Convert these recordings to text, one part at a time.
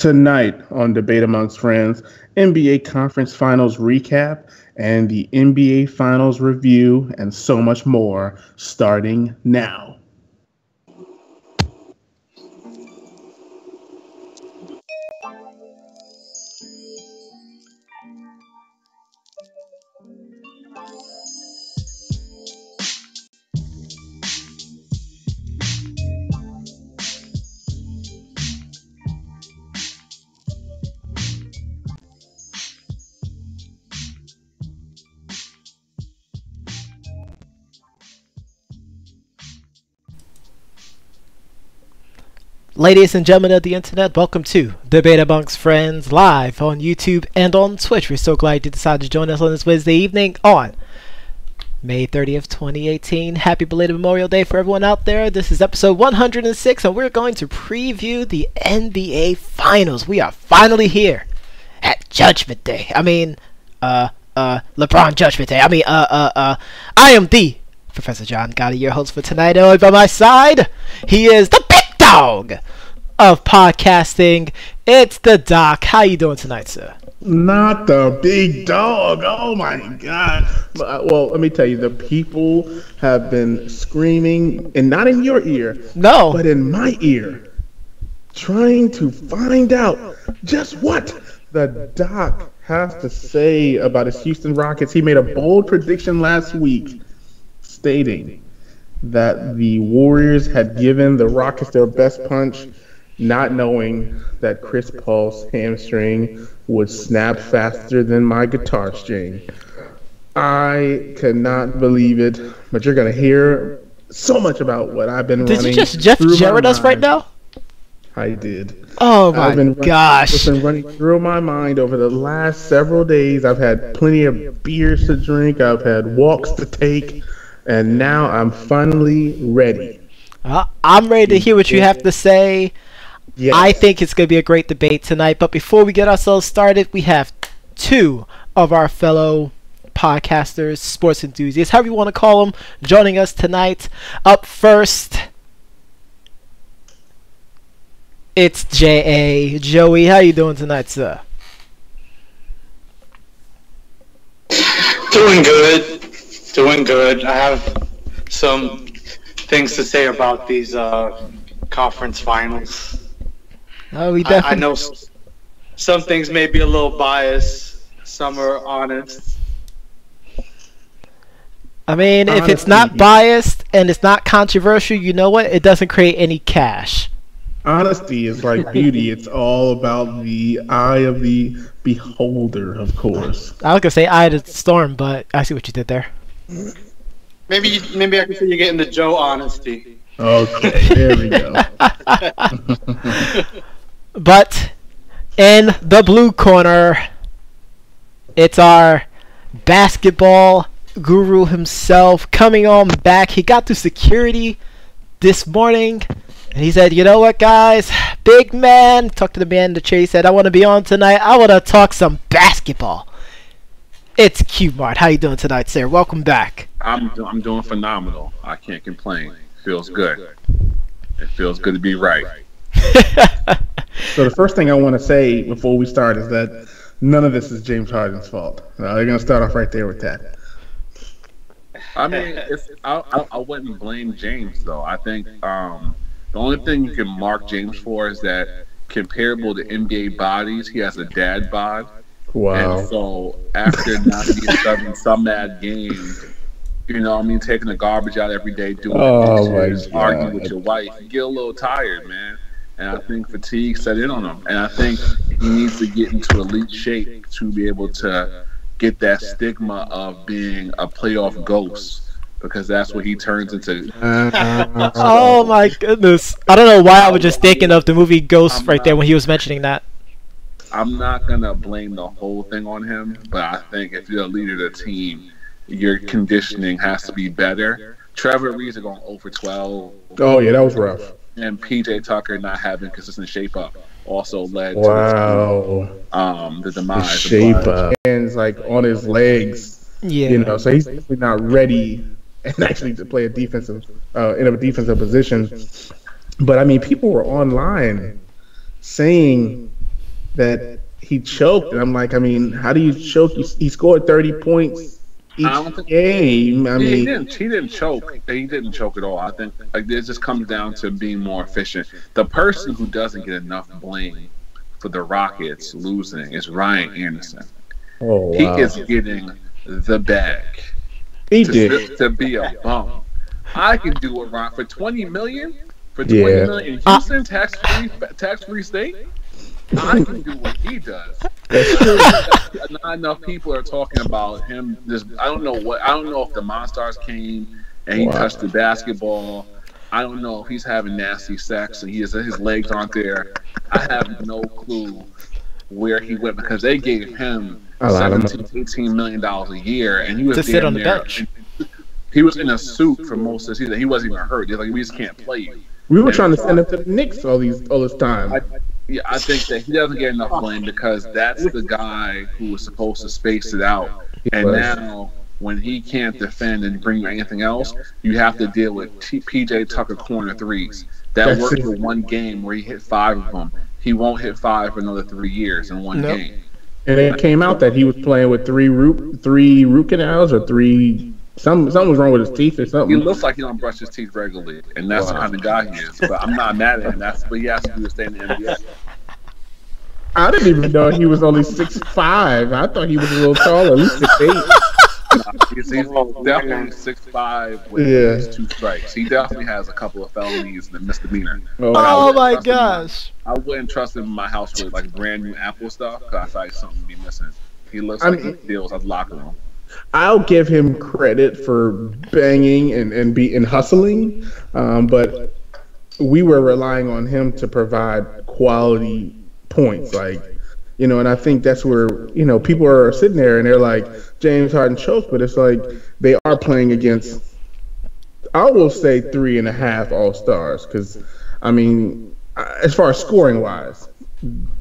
Tonight on Debate Amongst Friends, NBA Conference Finals recap and the NBA Finals review and so much more starting now. Ladies and gentlemen of the internet, welcome to Debate Amongst Friends live on YouTube and on Twitch. We're so glad you decided to join us on this Wednesday evening on May 30th, 2018. Happy belated Memorial Day for everyone out there. This is episode 106 and we're going to preview the NBA Finals. We are finally here at Judgment Day. LeBron Judgment Day. I am the Professor John Gotti, your host for tonight. And by my side, he is the big dog of podcasting. It's the Doc. How you doing tonight, sir? Not the big dog. Oh my God. Well, let me tell you, the people have been screaming, and not in your ear, No. but in my ear, trying to find out just what the Doc has to say about his Houston Rockets. He made a bold prediction last week stating that the Warriors had given the Rockets their best punch, not knowing that Chris Paul's hamstring would snap faster than my guitar string. I cannot believe it, but you're going to hear so much about what I've been running. Did you just Jeff Jarrett us right now? I did. Oh my gosh. It's been running through my mind over the last several days. I've had plenty of beers to drink. I've had walks to take. And now I'm finally ready. I'm ready to hear what you have to say. Yes. I think it's going to be a great debate tonight. But before we get ourselves started, we have two of our fellow podcasters, sports enthusiasts, however you want to call them, joining us tonight. Up first, it's J.A. Joey, how you doing tonight, sir? Doing good. I have some things to say about these conference finals. Oh, we definitely. I know some things may be a little biased. Some are honest. I mean, if it's not biased and it's not controversial, you know what? It doesn't create any cash. Honesty is like beauty. It's all about the eye of the beholder, of course. I was going to say eye of the storm, but I see what you did there. Maybe I can say you're getting the Joe honesty. Okay, there we go. But in the blue corner, it's our basketball guru himself coming on back. He got through security this morning, and he said, you know what, guys? Big man, talked to the man in the chair. He said, I want to be on tonight. I want to talk some basketball. It's Q-Mart. How you doing tonight, sir? Welcome back. I'm doing phenomenal. I can't complain. Feels good. It feels good to be right. So the first thing I want to say before we start is that none of this is James Harden's fault. They're going to start off right there with that. I mean, I wouldn't blame James, though. I think the only thing you can mark James for is that comparable to NBA bodies, he has a dad bod. Wow. And so after 97 some mad games, you know what I mean, taking the garbage out every day, doing the dishes, arguing with your wife, you get a little tired, man. And I think fatigue set in on him. And I think he needs to get into elite shape to be able to get that stigma of being a playoff ghost, because that's what he turns into. Oh my goodness. I don't know why I was just thinking of the movie Ghost right there when he was mentioning that. I'm not going to blame the whole thing on him, but I think if you're a leader of the team, your conditioning has to be better. Trevor Ariza going 0 for 12. Oh, yeah, that was rough. And PJ Tucker not having consistent shape up also led to the demise. The shape up. Hands like on his legs. Yeah. You know, so he's definitely not ready and actually to play a defensive in a defensive position. But I mean, people were online saying that he choked. And I'm like, I mean, how do you choke? He scored 30 points each game. I mean, he didn't choke. He didn't choke at all. I think it just comes down to being more efficient. The person who doesn't get enough blame for the Rockets losing is Ryan Anderson. Oh, wow. He is getting the bag. He did to be a bum. I can do it, Ron, for $20 million. For $20 million in Houston, tax-free state. I can do what he does. Not enough people are talking about him. I don't know if the Monstars came and he touched the basketball. I don't know if he's having nasty sex and his legs aren't there. I have no clue where he went because they gave him $17-18 million a year, and he was to sit on the bench. He was in a suit for most of the season. He wasn't even hurt. They're like, we just can't play you. We were trying to send him to the Knicks all this time. I think that he doesn't get enough blame because that's the guy who was supposed to space it out. And now, when he can't defend and bring you anything else, you have to deal with PJ Tucker corner threes. That worked for one game where he hit 5 of them. He won't hit 5 for another 3 years in one game. And it came out that he was playing with three root canals or three. Something was wrong with his teeth or something. He looks like he don't brush his teeth regularly, and that's the kind of guy he is. But I'm not mad at him. That's what he has to do to stay in the NBA. I didn't even know he was only 6'5". I thought he was a little taller, at least 6'8". He's definitely 6'5" with his 2 strikes. He definitely has a couple of felonies and a misdemeanor. Oh my gosh! I wouldn't trust him in my house with like brand new Apple stuff because I feel like something would be missing. He looks like he deals at the locker room. I'll give him credit for banging and hustling, but we were relying on him to provide quality points, and I think that's where people are sitting there and they're like, James Harden choked, but it's like they are playing against, I will say 3.5 All-Stars, because I mean, as far as scoring wise,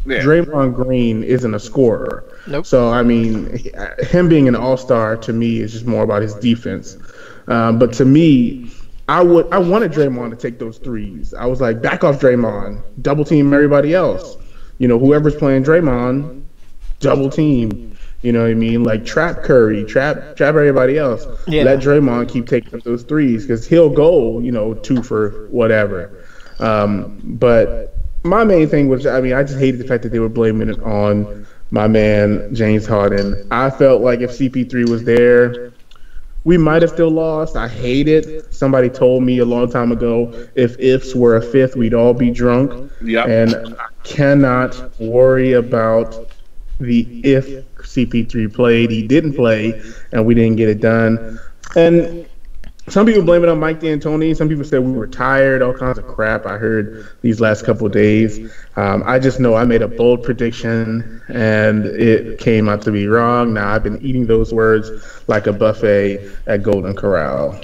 Draymond Green isn't a scorer. Nope. So, I mean, him being an all-star to me is just more about his defense. But to me, I wanted Draymond to take those threes. I was like, back off Draymond, double team everybody else. Whoever's playing Draymond, double team. You know what I mean? Like trap Curry, trap everybody else. Yeah. Let Draymond keep taking up those threes because he'll go, 2 for whatever. But my main thing was, I just hated the fact that they were blaming it on my man, James Harden. I felt like if CP3 was there, we might have still lost. I hate it. Somebody told me a long time ago, if ifs were a fifth, we'd all be drunk. Yep. And I cannot worry about the if CP3 played. He didn't play, and we didn't get it done. And some people blame it on Mike D'Antoni. Some people said we were tired, all kinds of crap I heard these last couple of days. I just know I made a bold prediction, and it came out to be wrong. Now, I've been eating those words like a buffet at Golden Corral.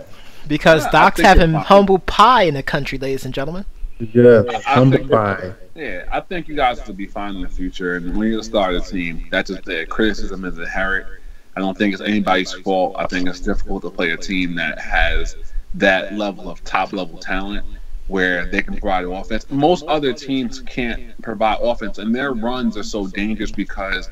Because Doc's having humble pie in the country, ladies and gentlemen. Yeah, humble pie. Yeah, I think you guys will be fine in the future. And when you start a team, that's just the criticism is inherent. I don't think it's anybody's fault. I think it's difficult to play a team that has that level of top-level talent where they can provide offense. Most other teams can't provide offense, and their runs are so dangerous because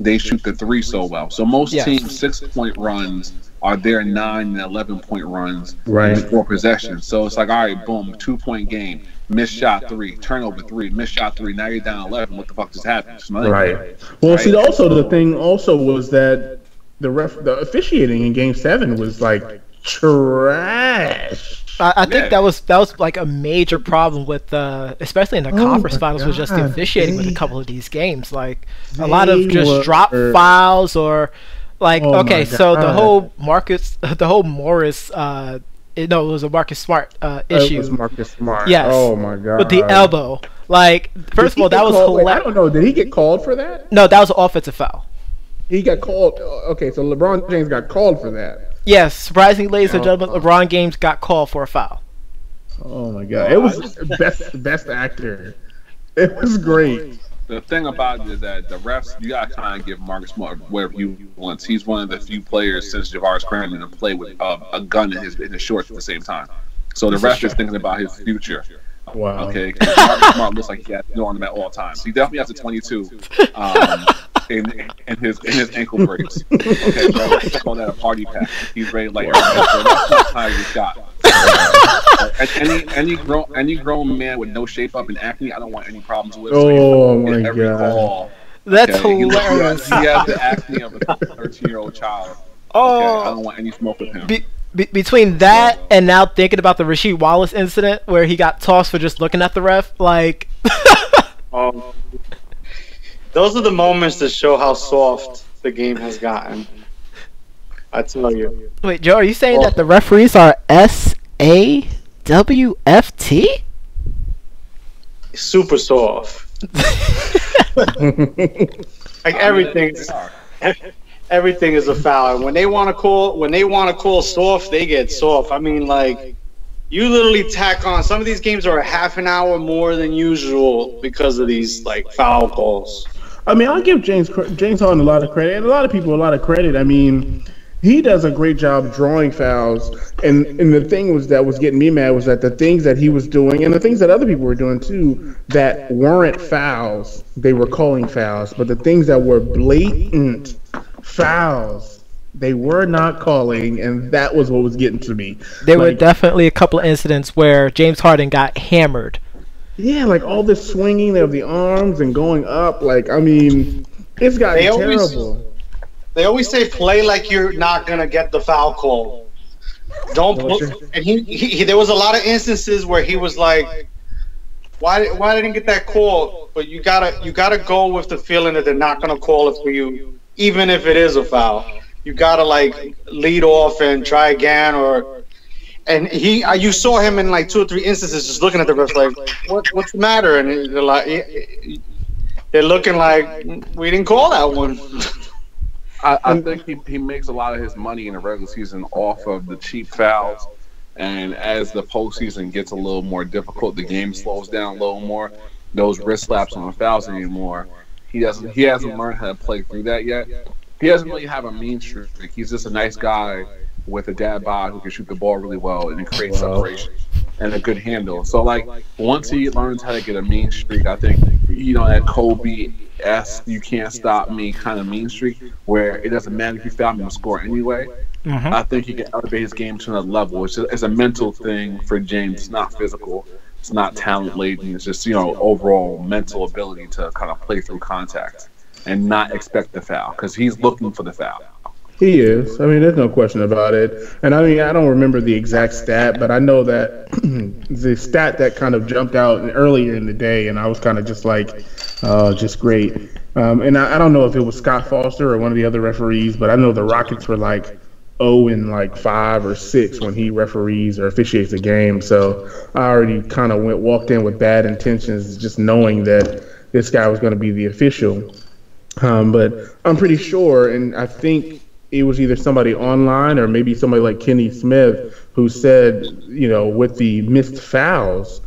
they shoot the 3 so well. So most teams' 6-point runs are their 9 and 11-point runs in 4 possessions. So it's like, all right, boom, 2-point game, missed shot 3, turnover 3, missed shot 3. Now you're down 11. What the fuck just happened? Right. Well, see, also the thing also was that the officiating in Game 7 was like trash. I think that was like a major problem with especially in the conference finals was just the officiating with a couple of these games. Like a lot of just drop fouls or like so the whole Morris it was a Marcus Smart issue. It was Marcus Smart. Yes. Oh my god. With the elbow. Like first of all, that was hilarious. I don't know. Did he get called for that? No, that was an offensive foul. He got called. Okay, so LeBron James got called for that. Yes, surprisingly, ladies and gentlemen, LeBron James got called for a foul. Oh my god, it was best actor. It was great. The thing about it is that the refs, you gotta kind of give Marcus Smart whatever you want. He's one of the few players since Javaris Crampton to play with a gun in his shorts at the same time. So the refs is thinking about his future. Wow. Okay, Marcus Smart looks like he has no on him at all times. He definitely has a 22 in his ankle brace. Okay, so let's call that a party pack. He's ready like so that's not how he got. Any grown man with no shape up and acne, I don't want any problems with. Oh my god. That's hilarious. He has the acne of a 13-year-old child. Oh, okay, I don't want any smoke with him. Between that and now thinking about the Rasheed Wallace incident where he got tossed for just looking at the ref, like. Those are the moments that show how soft the game has gotten. I tell you. Wait, Joe, are you saying that the referees are SAWFT? Super soft. Like everything is a foul. And when they want to call soft, they get soft. I mean, like, you literally tack on. Some of these games are a half an hour more than usual because of these like foul calls. I mean, I'll give James Harden a lot of credit, and a lot of people a lot of credit. I mean, he does a great job drawing fouls, and the thing was that was getting me mad was that the things that he was doing and the things that other people were doing too that weren't fouls, they were calling fouls, but the things that were blatant fouls, they were not calling, and that was what was getting to me. There were definitely a couple of incidents where James Harden got hammered. Yeah, like all this swinging of the arms and going up, like, I mean, it's gotten terrible. They always say play like you're not gonna get the foul call. Don't and he there was a lot of instances where he was like, why didn't get that call? But you gotta go with the feeling that they're not gonna call it for you, even if it is a foul. You gotta like lead off and try again, and you saw him in like 2 or 3 instances just looking at the ref like, what's the matter? And they're like, they're looking like, we didn't call that one. I think he makes a lot of his money in the regular season off of the cheap fouls, and as the postseason gets a little more difficult, the game slows down a little more. Those wrist slaps on the fouls anymore. He hasn't learned how to play through that yet. He doesn't really have a mean streak. He's just a nice guy with a dad bod who can shoot the ball really well and create separation and a good handle. So like once he learns how to get a mean streak, I think that Kobe-esque you can't stop me kind of mean streak where it doesn't matter if you foul me to score anyway. Mm-hmm. I think he can elevate his game to another level. It's a mental thing for James. It's not physical. It's not talent laden. It's just overall mental ability to kind of play through contact and not expect the foul because he's looking for the foul. He is. I mean, there's no question about it. And I mean, I don't remember the exact stat, but I know that the stat that kind of jumped out earlier in the day, and I was kind of just like, just great. And I don't know if it was Scott Foster or one of the other referees, but I know the Rockets were like 0-5 or 6 when he referees or officiates a game. So I already kind of walked in with bad intentions, just knowing that this guy was going to be the official. But I'm pretty sure, and I think it was either somebody online or maybe somebody like Kenny Smith who said, with the missed fouls,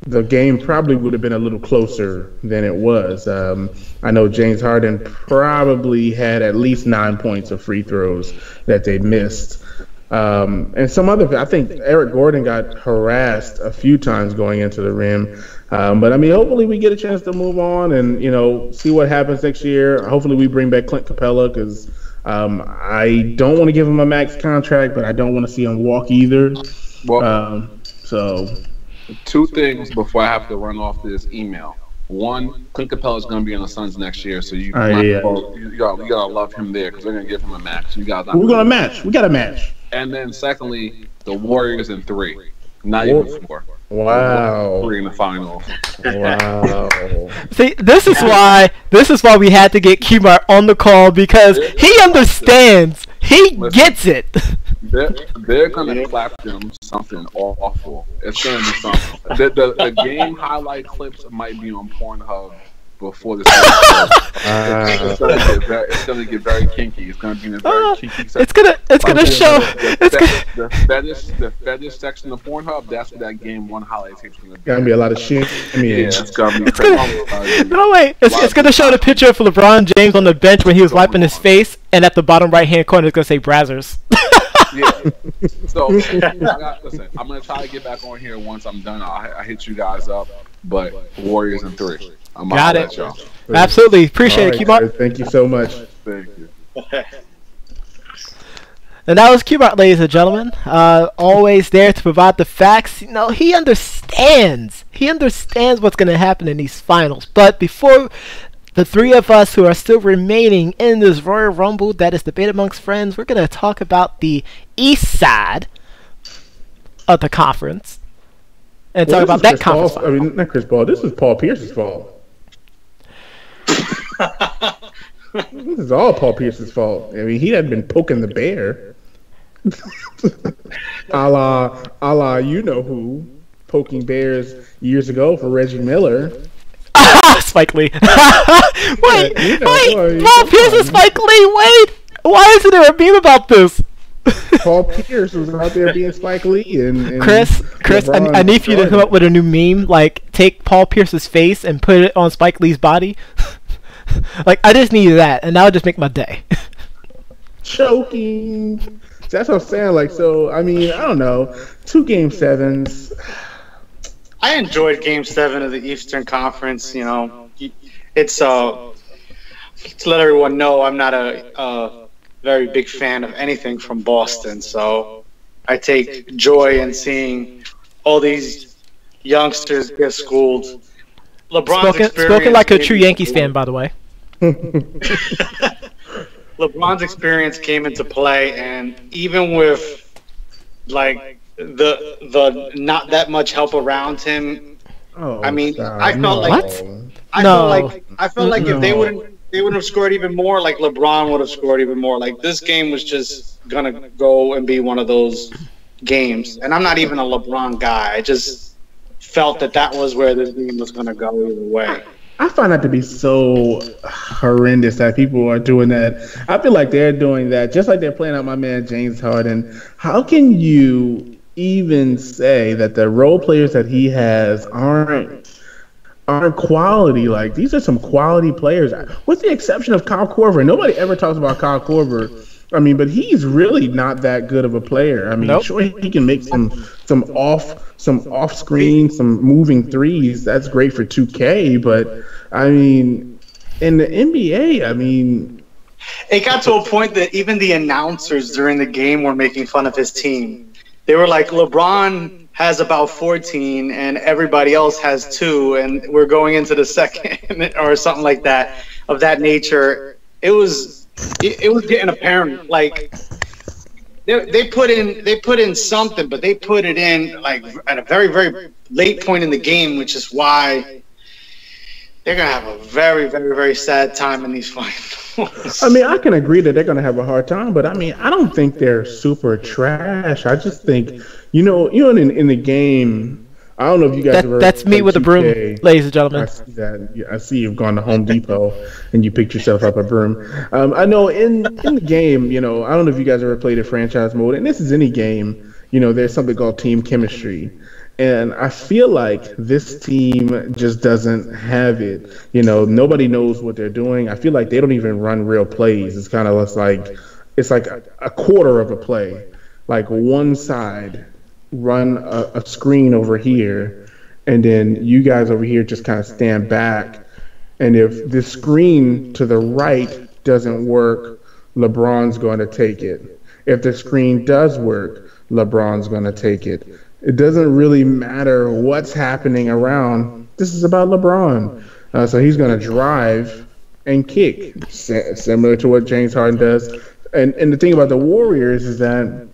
the game probably would have been a little closer than it was. I know James Harden probably had at least 9 points of free throws that they missed. And some other, I think Eric Gordon got harassed a few times going into the rim. But I mean, hopefully we get a chance to move on and, see what happens next year. Hopefully we bring back Clint Capella because I don't want to give him a max contract, but I don't want to see him walk either. Well, so 2 things before I have to run off this email. One, Clint Capella is going to be on the Suns next year, so you gotta love him there because they're going to give him a max. We're going to match. We got a match. And then secondly, the Warriors in 3, not even 4. Wow. 3 in the finals. Wow. See, this is why we had to get Kumar on the call because he understands. He gets it. They're gonna clap them something awful. It's gonna be something. The game highlight clips might be on Pornhub before the it's gonna get very kinky. It's gonna be in a very kinky section. It's gonna show the fetish section of Pornhub. That's what that game 1 highlight tape is gonna be. Gonna be a lot of shit. It's gonna be crazy. No wait, it's gonna show the picture of LeBron James on the bench when he was wiping his face, and at the bottom right hand corner it's gonna say Brazzers. Yeah. So listen, I'm gonna try to get back on here once I'm done. I hit you guys up, but Warriors in 3. I'm Got out it. y'all. Absolutely. Appreciate it, Q-Bot. Thank you so much. Thank you. And that was Q-Bot, ladies and gentlemen. Always there to provide the facts. You know, he understands. He understands what's going to happen in these finals. But before the three of us who are still remaining in this Royal Rumble that is Debate Amongst Friends, we're going to talk about the East side of the conference. And talk about that conference. I mean, not Chris Paul. This is Paul Pierce's fault. This is all Paul Pierce's fault. I mean, he had been poking the bear. a la, you know who, poking bears years ago for Reggie Miller. Spike Lee. Wait, Paul Pierce and Spike Lee, wait! Why isn't there a meme about this? Paul Pierce was out there being Spike Lee and Chris, I need for you to come up with a new meme, like take Paul Pierce's face and put it on Spike Lee's body. Like, I just need that, and that would just make my day. Choking. That's what I'm saying. Like, so, I mean, I don't know. 2 Game 7s. I enjoyed Game 7 of the Eastern Conference. You know, it's to let everyone know I'm not a very big fan of anything from Boston. So I take joy in seeing all these youngsters get schooled. LeBron's spoken like a true Yankees fan, by the way. LeBron's experience came into play, and even with like the not that much help around him, I mean, God, I felt like if they wouldn't have scored even more, like LeBron would have scored even more. Like, this game was just gonna go and be one of those games, and I'm not even a LeBron guy. I just felt that was where this game was gonna go either way. I find that to be so horrendous that people are doing that. I feel like they're doing that just like they're playing out my man James Harden. How can you even say that the role players that he has aren't quality? Like, these are some quality players, with the exception of Kyle Korver. Nobody ever talks about Kyle Korver. I mean, but he's really not that good of a player. I mean, sure, he can make some off screen, some moving threes. That's great for 2K, but I mean, in the NBA, I mean, it got to a point that even the announcers during the game were making fun of his team. They were like, LeBron has about 14 and everybody else has 2, and we're going into the second or something like that, of that nature. It was getting apparent. Like, they put in something, but they put it in like at a very, very late point in the game, which is why they're gonna have a very, very, very sad time in these finals. I mean, I can agree that they're gonna have a hard time, but I mean, I don't think they're super trash. I just think, in the game. I don't know if you guys ever. That's me with a broom, ladies and gentlemen. I see that. Yeah, I see you've gone to Home Depot and you picked yourself up a broom. I know in the game, I don't know if you guys ever played a franchise mode, and this is any game. There's something called team chemistry, and I feel like this team just doesn't have it. Nobody knows what they're doing. I feel like they don't even run real plays. It's kind of like a quarter of a play, like one side. Run a screen over here, and then you guys over here just kind of stand back. And if the screen to the right doesn't work, LeBron's going to take it. If the screen does work, LeBron's going to take it. It doesn't really matter what's happening around. This is about LeBron. So he's going to drive and kick, similar to what James Harden does. And the thing about the Warriors is that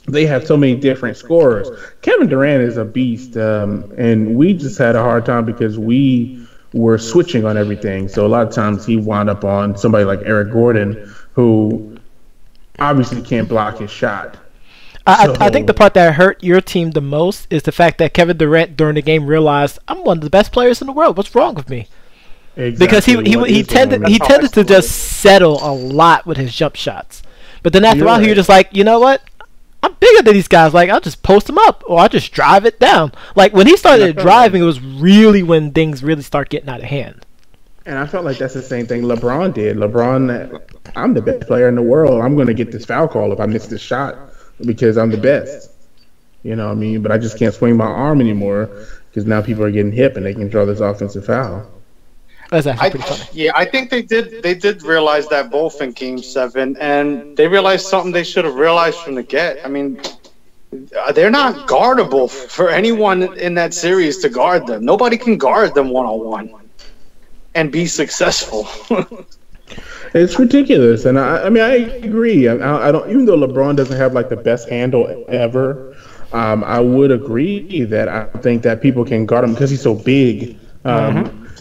they have so many different scorers. Kevin Durant is a beast, and we just had a hard time because we were switching on everything. So a lot of times he wound up on somebody like Eric Gordon, who obviously can't block his shot. I think the part that hurt your team the most is the fact that Kevin Durant during the game realized, I'm one of the best players in the world. What's wrong with me? Exactly. Because he tended to just settle a lot with his jump shots. But then after a while, he was just like, you know what? I'm bigger than these guys. Like, I'll just post them up, or I'll just drive it down. Like, when he started driving, it was really when things really start getting out of hand. And I felt like that's the same thing LeBron did. LeBron, I'm the best player in the world. I'm going to get this foul call if I miss this shot. because I'm the best. You know what I mean? But I just can't swing my arm anymore because now people are getting hip and they can draw this offensive foul. That's actually pretty funny. Yeah, I think they did realize that both in Game 7, and they realized something they should have realized from the get. I mean, they're not guardable for anyone in that series to guard them. Nobody can guard them one-on-one and be successful. It's ridiculous, and I mean I agree. I don't, even though LeBron doesn't have like the best handle ever, I would agree that I think that people can guard him because he's so big.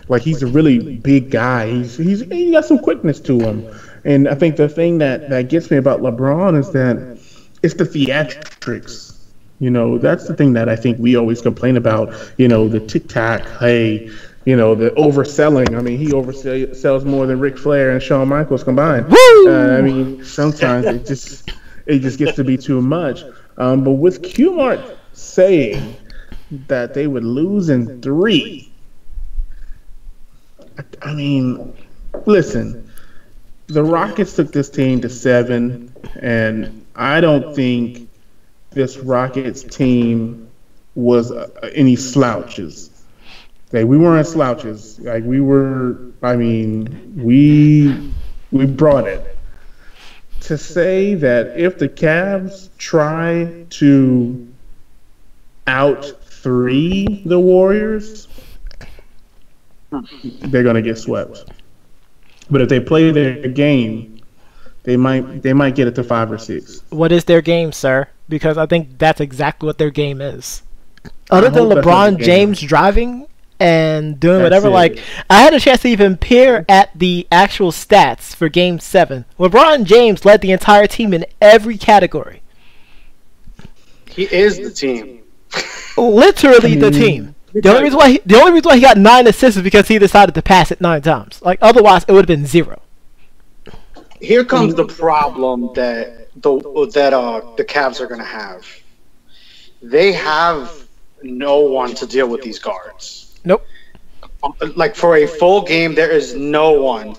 Like he's a really big guy. He got some quickness to him, and I think the thing that gets me about LeBron is that it's the theatrics. You know, that's the thing that I think we always complain about. You know, the tic-tac, hey, you know, the overselling. I mean, he oversells more than Ric Flair and Shawn Michaels combined. I mean, sometimes it just gets to be too much. But with Q-Mart saying that they would lose in 3, I mean, listen, the Rockets took this team to 7, and I don't think this Rockets team was any slouches. Like, we weren't slouches. Like, we were, I mean, we brought it. To say that if the Cavs try to out-3 the Warriors, they're going to get swept. But if they play their game, they might get it to 5 or 6. What is their game, sir? Because I think that's exactly what their game is. Other than LeBron James driving and doing whatever, like, I had a chance to even peer at the actual stats for Game 7. LeBron James led the entire team in every category. He is the team. Literally the team. The only reason why he got 9 assists is because he decided to pass it 9 times. Like, otherwise, it would have been 0. Here comes the problem that the Cavs are going to have. They have no one to deal with these guards. Nope. Like, for a full game, there is no one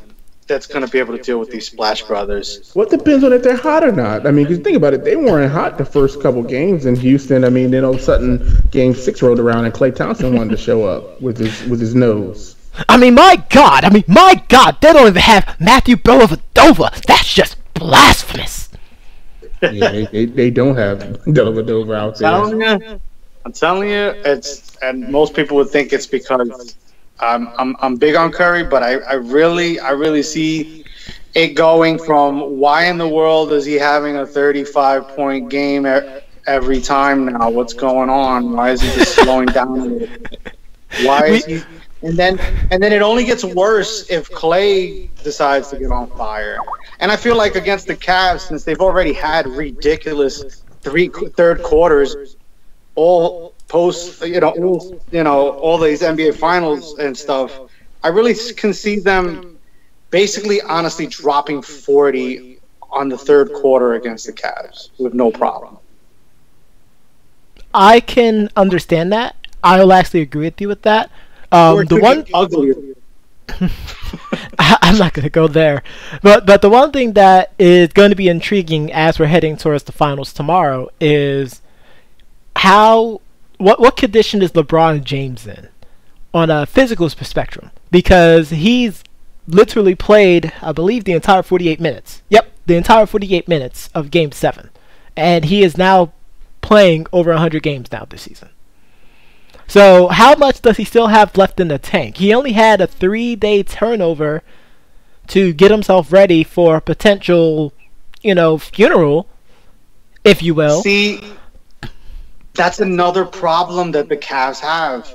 that's going to be able to deal with these Splash Brothers. Well, it depends on if they're hot or not. I mean, because think about it, they weren't hot the first couple games in Houston. I mean, then all of a sudden, Game 6 rolled around and Klay Thompson wanted to show up with his nose. I mean, my God, they don't even have Matthew Dellavedova. That's just blasphemous. Yeah, they don't have Dellavedova out there. I'm telling you, and most people would think it's because I'm big on Curry, but I really see it going from why in the world is he having a 35-point game every time now? What's going on? Why is he just slowing down a little bit? Why is he? And then it only gets worse if Klay decides to get on fire. And I feel like against the Cavs, since they've already had ridiculous third quarters, all post, all these NBA finals and stuff, I really can see them basically, honestly, dropping 40 on the third quarter against the Cavs with no problem. I can understand that. I'll actually agree with you with that. The one ugly. I'm not going to go there, but the one thing that is going to be intriguing as we're heading towards the finals tomorrow is what condition is LeBron James in on a physical spectrum, because he's literally played, I believe, the entire 48 minutes. Yep, the entire 48 minutes of Game 7, and he is now playing over 100 games now this season. So how much does he still have left in the tank? He only had a 3-day turnover to get himself ready for a potential, funeral, if you will. See, that's another problem that the Cavs have.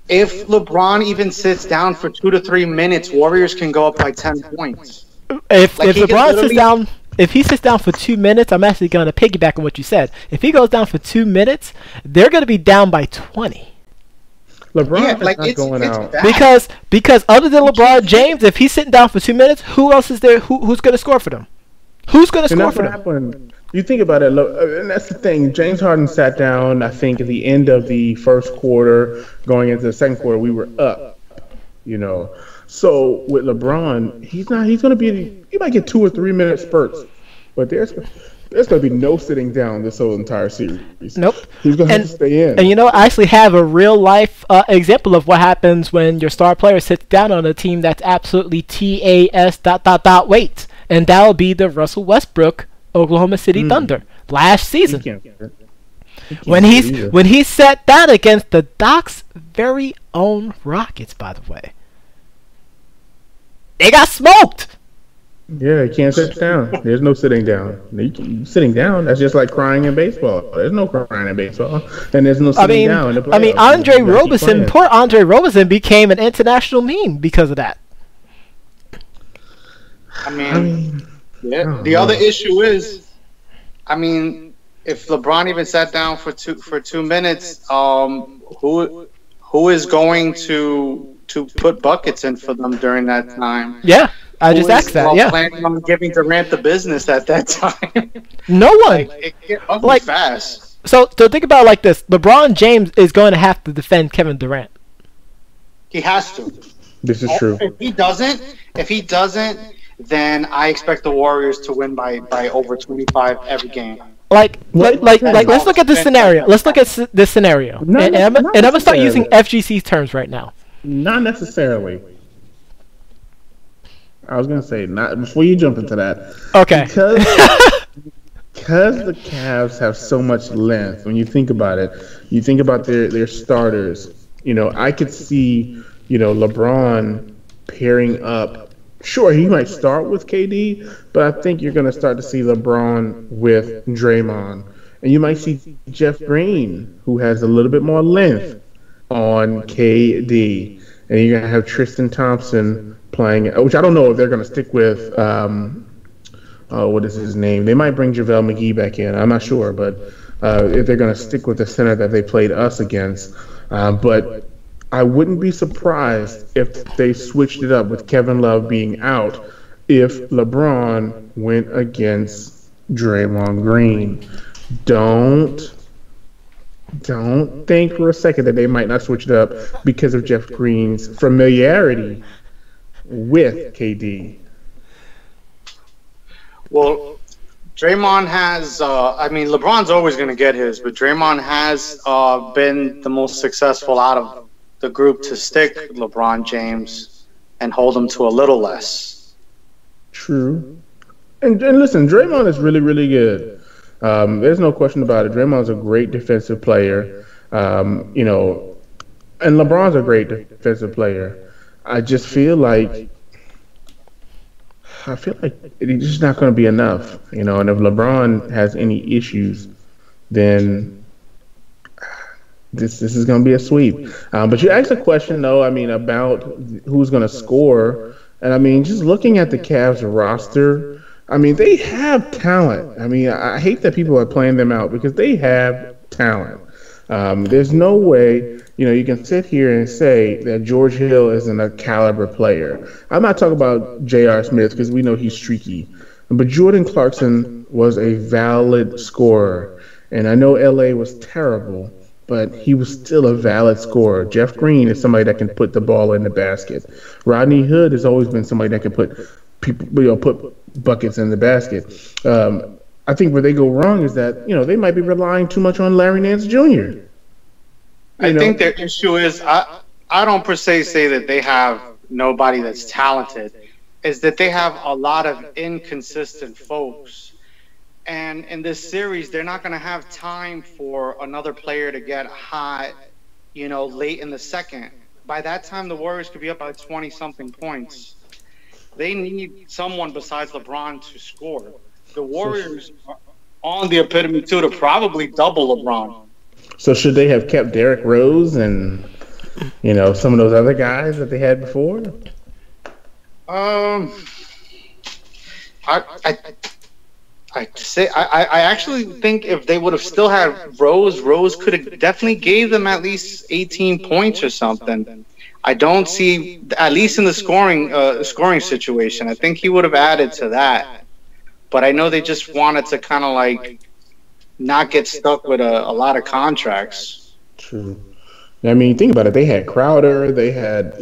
If LeBron even sits down for 2 to 3 minutes, Warriors can go up by 10 points. If LeBron sits down... If he sits down for 2 minutes, I'm actually going to piggyback on what you said. If he goes down for 2 minutes, they're going to be down by 20. LeBron is not going out. Because other than LeBron James, if he's sitting down for 2 minutes, who else is there? Who's going to score for them? Who's going to score for them? You think about it, and that's the thing. James Harden sat down, I think, at the end of the first quarter, going into the second quarter, we were up, So with LeBron, he might get 2 or 3 minute spurts, but There's going to be no sitting down this whole entire series. Nope. He's going to have to stay in. And you know, I actually have a real life example of what happens when your star player sits down on a team that's absolutely TAS ... wait. And that'll be the Russell Westbrook Oklahoma City Thunder last season. When he sat down against the Doc's very own Rockets, by the way. They got smoked. Yeah, you can't sit down. There's no sitting down. Sitting down, that's just like crying in baseball. There's no crying in baseball. And there's no sitting down in the playoffs. I mean, poor Andre Roberson became an international meme because of that. I mean the other issue is, I mean, if LeBron even sat down for 2 minutes, who is going to put buckets in for them during that time? Yeah. I just asked that. Yeah, planning on giving Durant the business at that time. No one. It get ugly fast. So think about it like this: LeBron James is going to have to defend Kevin Durant. He has to. This is true. If he doesn't, then I expect the Warriors to win by over 25 every game. Like, let's look at this scenario. Let's look at this scenario, and I'm gonna start using FGC's terms right now. Not necessarily. I was gonna say not before you jump into that. Okay. Because the Cavs have so much length. When you think about it, you think about their starters. You know, I could see LeBron pairing up. Sure, he might start with KD, but I think you're gonna start to see LeBron with Draymond, and you might see Jeff Green, who has a little bit more length, on KD, and you're gonna have Tristan Thompson playing, which I don't know if they're going to stick with, what is his name? They might bring JaVale McGee back in. I'm not sure, but if they're going to stick with the center that they played us against. But I wouldn't be surprised if they switched it up with Kevin Love being out if LeBron went against Draymond Green. Don't think for a second that they might not switch it up because of Jeff Green's familiarity with KD. Well, Draymond has, LeBron's always going to get his, but Draymond has been the most successful out of the group to stick LeBron James and hold him to a little less. True. And listen, Draymond is really, really good. There's no question about it. Draymond's a great defensive player. And LeBron's a great defensive player. I just feel like it's just not going to be enough, and if LeBron has any issues, then this is going to be a sweep. But you asked a question, though, about who's going to score, and just looking at the Cavs roster, they have talent. I hate that people are playing them out because they have talent. There's no way, you can sit here and say that George Hill isn't a caliber player. I'm not talking about J.R. Smith because we know he's streaky. But Jordan Clarkson was a valid scorer. And I know L.A. was terrible, but he was still a valid scorer. Jeff Green is somebody that can put the ball in the basket. Rodney Hood has always been somebody that can put buckets in the basket. I think where they go wrong is that, they might be relying too much on Larry Nance Jr. I think their issue is, I don't per se say that they have nobody that's talented, is that they have a lot of inconsistent folks. And in this series, they're not going to have time for another player to get hot, late in the second. By that time, the Warriors could be up by 20-something points. They need someone besides LeBron to score. The Warriors are on the epitome, too, to probably double LeBron. So should they have kept Derrick Rose and, some of those other guys that they had before? I actually think if they would have still had Rose could have definitely gave them at least 18 points or something. I don't see, at least in the scoring situation, I think he would have added to that. But I know they just wanted to kind of not get stuck with a lot of contracts. True. Think about it. They had Crowder. They had,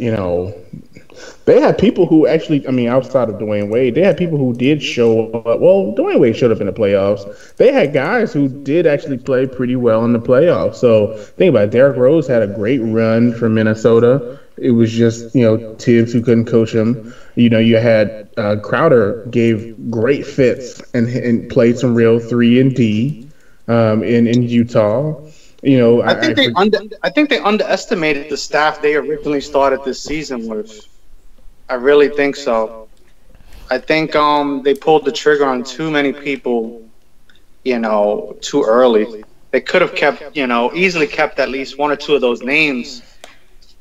They had people who actually, I mean, outside of Dwayne Wade, they had people who did show up. Well, Dwayne Wade showed up in the playoffs. They had guys who did actually play pretty well in the playoffs. So think about it. Derrick Rose had a great run for Minnesota. It was just, Tibbs who couldn't coach him. You had Crowder gave great fits and played some real 3-and-D in Utah. I think they underestimated the staff they originally started this season with. I really think so. I think they pulled the trigger on too many people, too early. They could have kept, easily kept at least one or two of those names,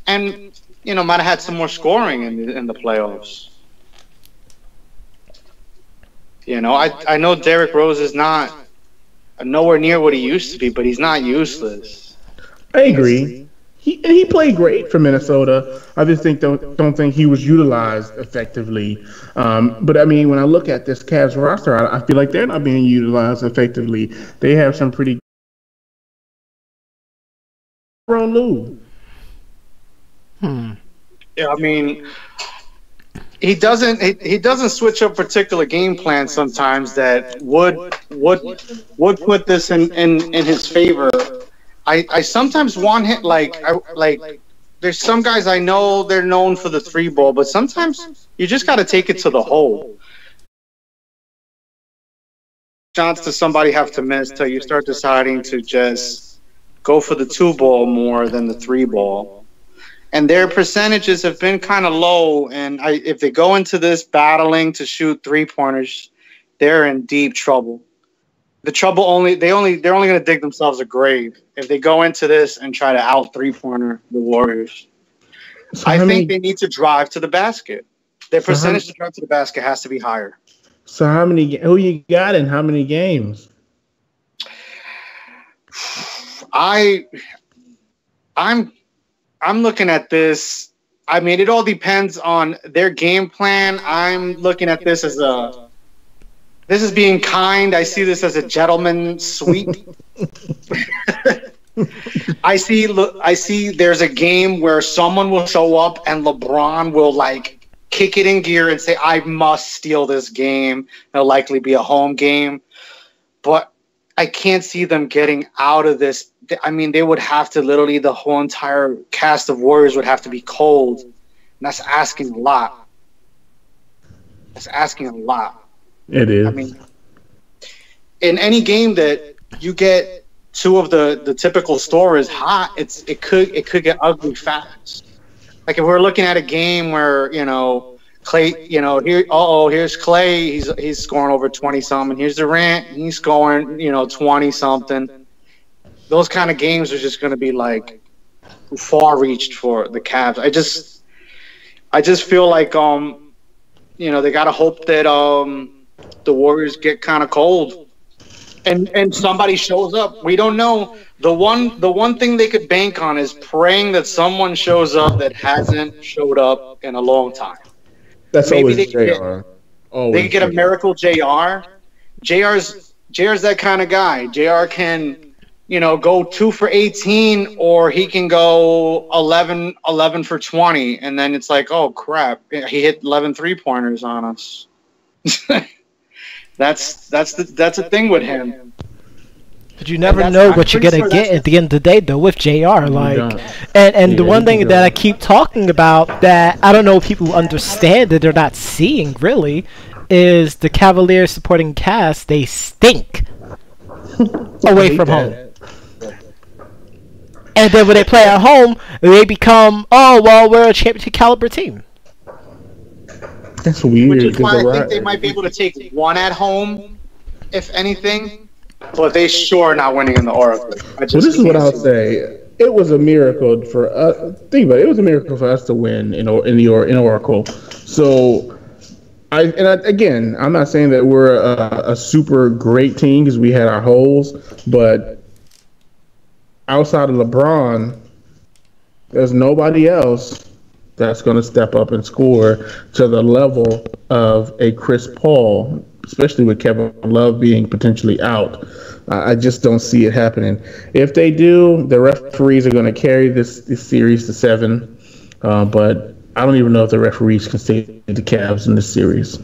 and might have had some more scoring in the playoffs. I know Derrick Rose is not nowhere near what he used to be, but he's not useless. I agree. He played great for Minnesota. I just don't think he was utilized effectively. But I mean, when I look at this Cavs roster, I feel like they're not being utilized effectively. They have some pretty Lou. Yeah, I mean, he doesn't switch up particular game plans sometimes that would put this in his favor. I sometimes want him like there's some guys I know they're known for the 3-ball, but sometimes you just got to take it to the hole. Shots to somebody have to miss till you start deciding to just go for the 2-ball more than the 3-ball. And their percentages have been kind of low, and if they go into this battling to shoot 3-pointers, they're in deep trouble. The trouble they're only going to dig themselves a grave if they go into this and try to out 3-pointer the Warriors. So I think they need to drive to the basket. Their percentage to drive to the basket has to be higher. So who you got in how many games? I'm looking at this. I mean, it all depends on their game plan. I'm looking at this as this is being kind. I see this as a gentleman's sweep. I see there's a game where someone will show up and LeBron will kick it in gear and say, I must steal this game. It'll likely be a home game. But I can't see them getting out of this. I mean, they would have to literally, the whole entire cast of Warriors would have to be cold. And that's asking a lot. That's asking a lot. It is. I mean, in any game that you get two of the typical scorers hot, it could get ugly fast. Like if we're looking at a game where Clay, here's Clay, he's scoring over 20 something. Here's Durant, he's scoring 20 something. Those kind of games are just going to be far reached for the Cavs. I just feel like they got to hope that the Warriors get kind of cold and somebody shows up. We don't know. The one thing they could bank on is praying that someone shows up that hasn't showed up in a long time. That's maybe always JR. They could get a miracle JR. JR's that kind of guy. JR can go 2 for 18, or he can go 11 for 20, and then it's like, oh crap, he hit 11 3-pointers on us. That's the thing with him. But you never know what you're gonna get at the end of the day, though, with JR. And the one thing that I keep talking about that I don't know if people understand that they're not seeing really is the Cavaliers supporting cast. They stink away from home. And then when they play at home, they become, we're a championship caliber team. That's weird. Which is why I think they might be able to take one at home, if anything. But they sure are not winning in the Oracle. This is what I'll say. It was a miracle for us. Think about it. It was a miracle for us to win in Oracle. So, again, I'm not saying that we're a super great team because we had our holes, but outside of LeBron, there's nobody else that's going to step up and score to the level of a Chris Paul, especially with Kevin Love being potentially out. I just don't see it happening. If they do, the referees are going to carry this series to 7. But I don't even know if the referees can save the Cavs in this series.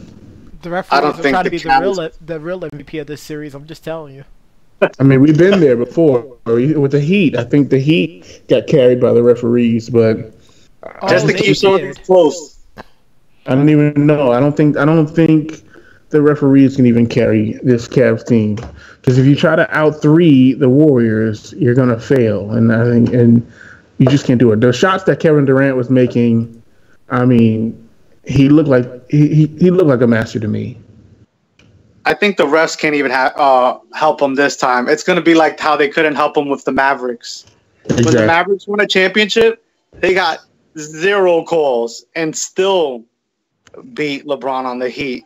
The referees are trying to be the real MVP of this series. I'm just telling you. I mean, we've been there before with the Heat. I think the Heat got carried by the referees, but just to keep it close. I don't even know. I don't think the referees can even carry this Cavs team, because if you try to out three the Warriors, you're gonna fail. And I think you just can't do it. The shots that Kevin Durant was making, I mean, he looked like he looked like a master to me. I think the refs can't even help him this time. It's going to be like how they couldn't help him with the Mavericks. Exactly. When the Mavericks won a championship, they got 0 calls and still beat LeBron on the Heat.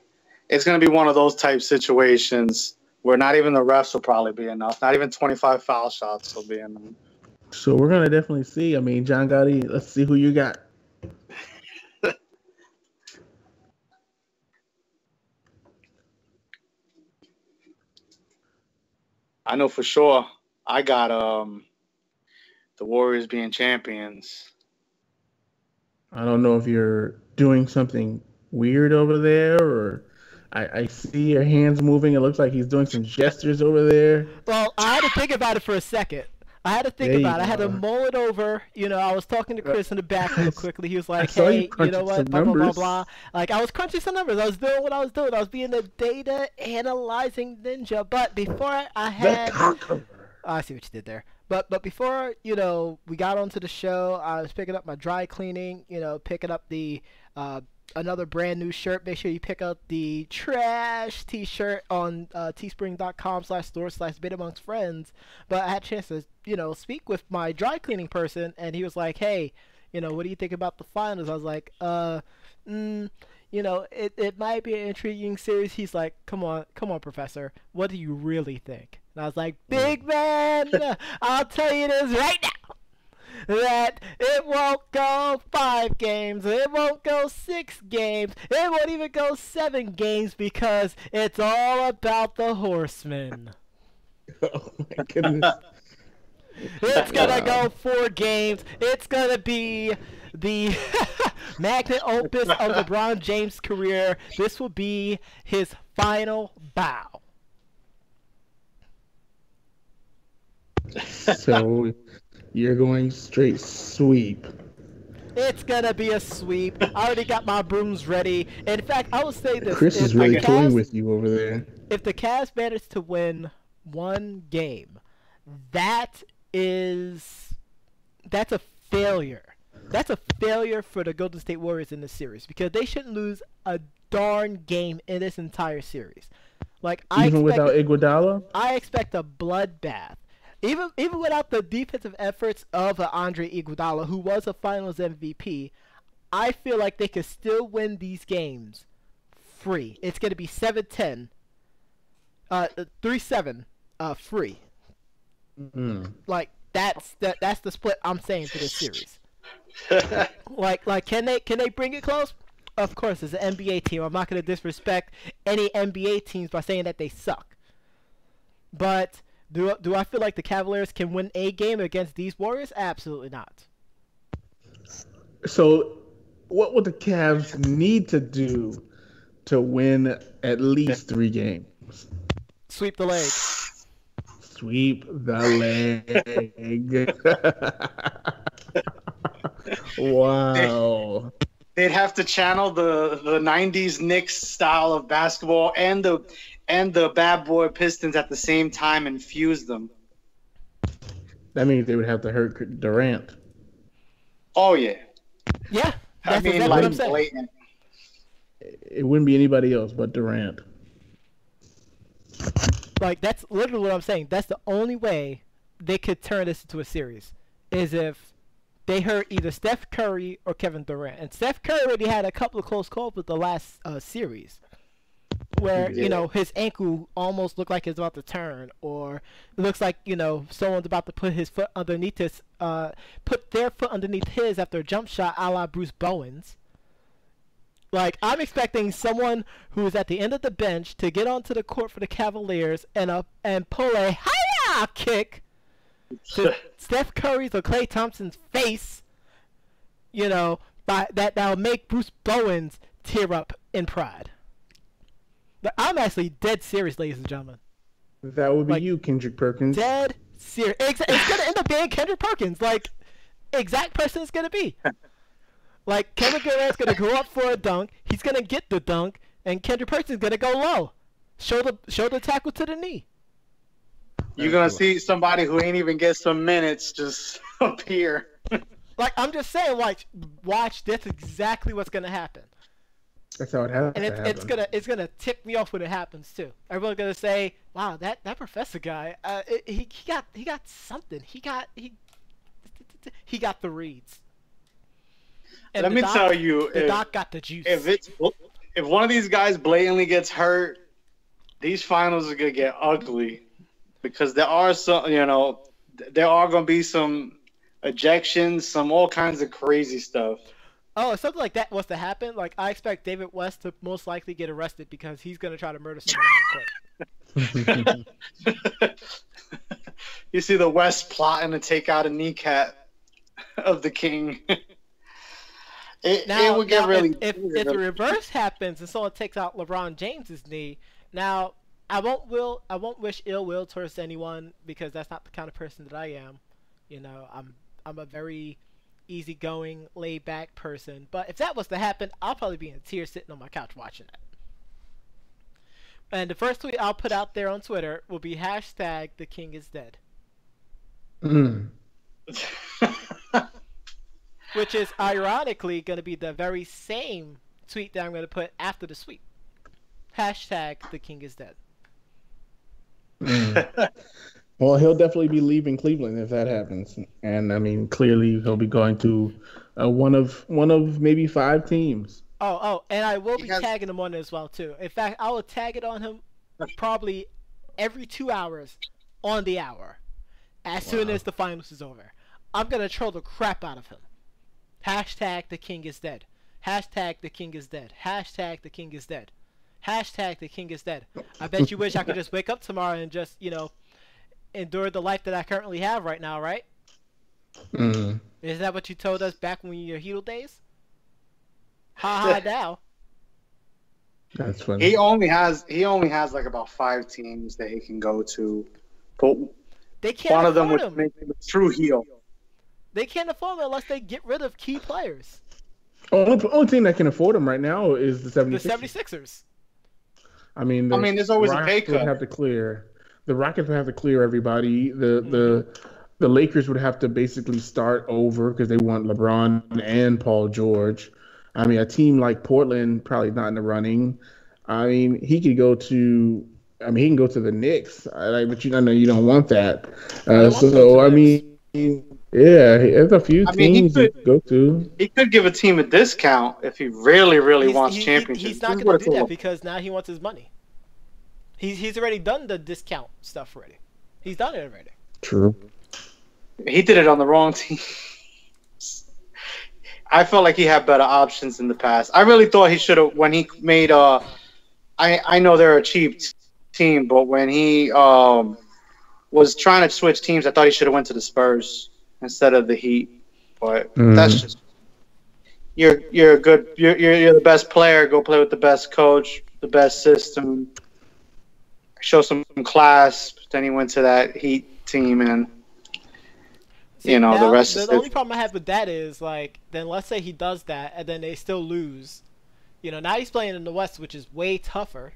It's going to be one of those type situations where not even the refs will probably be enough. Not even 25 foul shots will be enough. So we're going to definitely see. I mean, John Gotti, let's see who you got. I know for sure I got the Warriors being champions. I don't know if you're doing something weird over there, or I see your hands moving. It looks like he's doing some gestures over there. Well, I had to think about it for a second. I had to mull it over. You know, I was talking to Chris in the back real quickly. He was like, hey, you know what, blah, blah, blah, blah. Like, I was crunching some numbers. I was doing what I was doing. I was being a data analyzing ninja. But before I had... I see what you did there. But before, you know, we got onto the show, I was picking up my dry cleaning, you know, picking up the... another brand new shirt. Make sure you pick up the trash t-shirt on teespring.com/store/bit amongst friends. But I had a chance to, you know, speak with my dry cleaning person, and he was like, hey, you know, what do you think about the finals? I was like, you know, it might be an intriguing series. He's like, come on, Professor, what do you really think? And I was like, big man, I'll tell you this right now, that it won't go 5 games, it won't go 6 games, it won't even go 7 games, because it's all about the Horsemen. Oh my goodness. It's gonna go 4 games. It's gonna be the magnum opus of LeBron James' career. This will be his final bow. So you're going straight sweep. It's gonna be a sweep. I already got my brooms ready. In fact, I will say this: Chris is really toying with you over there. If the Cavs manage to win 1 game, that's a failure. That's a failure for the Golden State Warriors in this series, because they shouldn't lose a darn game in this entire series. Like, even without Iguodala, I expect a bloodbath. Even without the defensive efforts of Andre Iguodala, who was a Finals MVP, I feel like they could still win these games free. It's going to be 7-10, 3-7, free. Like, that's the split I'm saying for this series. like can they bring it close? Of course, it's an NBA team. I'm not going to disrespect any NBA teams by saying that they suck. But do I feel like the Cavaliers can win a game against these Warriors? Absolutely not. So, what would the Cavs need to do to win at least 3 games? Sweep the leg. Sweep the leg. Wow. They'd have to channel the 90s Knicks style of basketball and the bad boy Pistons at the same time and fuse them. That means they would have to hurt Durant. Oh, yeah. Yeah. I mean, exactly like, what I'm saying. blatant. It wouldn't be anybody else but Durant. Like, that's literally what I'm saying. That's the only way they could turn this into a series, is if they hurt either Steph Curry or Kevin Durant. And Steph Curry already had a couple of close calls with the last series, where, you know, his ankle almost looked like it's about to turn, or it looks like, you know, someone's about to put his foot underneath his, put their foot underneath his after a jump shot, a la Bruce Bowen's. Like, I'm expecting someone who is at the end of the bench to get onto the court for the Cavaliers and pull a hi-ya kick to Steph Curry's or Klay Thompson's face, you know, that'll make Bruce Bowens tear up in pride. But I'm actually dead serious, ladies and gentlemen. That would be you, Kendrick Perkins. Dead serious. It's gonna end up being Kendrick Perkins. Like, exact person it's gonna be. Like, Kevin Durant's gonna go up for a dunk. He's gonna get the dunk, and Kendrick Perkins is gonna go low, shoulder tackle to the knee. You're gonna see somebody who ain't even get some minutes just appear. Like, I'm just saying, like, watch. That's exactly what's gonna happen. That's how it happens. And it's gonna tick me off when it happens too. Everyone's gonna say, "Wow, that professor guy, he got something. He got the reads." And Let me tell you, the doc got the juice. If one of these guys blatantly gets hurt, these finals are gonna get ugly, because there are there are gonna be some ejections, some all kinds of crazy stuff. Oh, if something like that was to happen, like, I expect David West to most likely get arrested because he's gonna try to murder someone on the court. You see the West plotting to take out a kneecap of the king. It would get really. If the reverse happens and someone takes out LeBron James's knee, now I won't wish ill will towards anyone, because that's not the kind of person that I am. You know, I'm a very easygoing, laid back person. But if that was to happen, I'll probably be in tears sitting on my couch watching it. And the first tweet I'll put out there on Twitter will be #the King is dead. Which is ironically going to be the very same tweet that I'm going to put after the sweep. #the King is dead. Well, he'll definitely be leaving Cleveland if that happens, and I mean, clearly he'll be going to one of maybe 5 teams. Oh, and I will be tagging him on it as well too. In fact, I will tag it on him probably every 2 hours on the hour, as soon as the finals is over. I'm gonna troll the crap out of him. #the King is dead. #the King is dead. #the King is dead. #the King is dead. I bet you wish I could just wake up tomorrow and just, endure the life that I currently have right now, right? Isn't that what you told us back when you were Heedle days? Ha now. That's funny. He only has like about 5 teams that he can go to, but they can't one of them afford would him. make him a true heel. They can't afford him unless they get rid of key players. Only team that can afford him right now is the 76ers. The 76ers. I mean, there's always a pay cut. Would have to clear. The Rockets would have to clear everybody. The Lakers would have to basically start over because they want LeBron and Paul George. I mean, a team like Portland probably not in the running. I mean, he can go to the Knicks. But I know you don't want that. Yeah, there's a few teams he could go to. He could give a team a discount if he really wants championships. He's not going to do that because now he wants his money. He's already done the discount stuff already. He's done it already. True. He did it on the wrong team. I felt like he had better options in the past. I really thought he should have, when he made I know they're a cheap team, but when he was trying to switch teams, I thought he should have went to the Spurs instead of the Heat. But that's just you're the best player. Go play with the best coach, the best system. Show some class. Then he went to that Heat team, and the rest. The only problem I have with that is, like, then let's say he does that, and then they still lose. Now he's playing in the West, which is way tougher.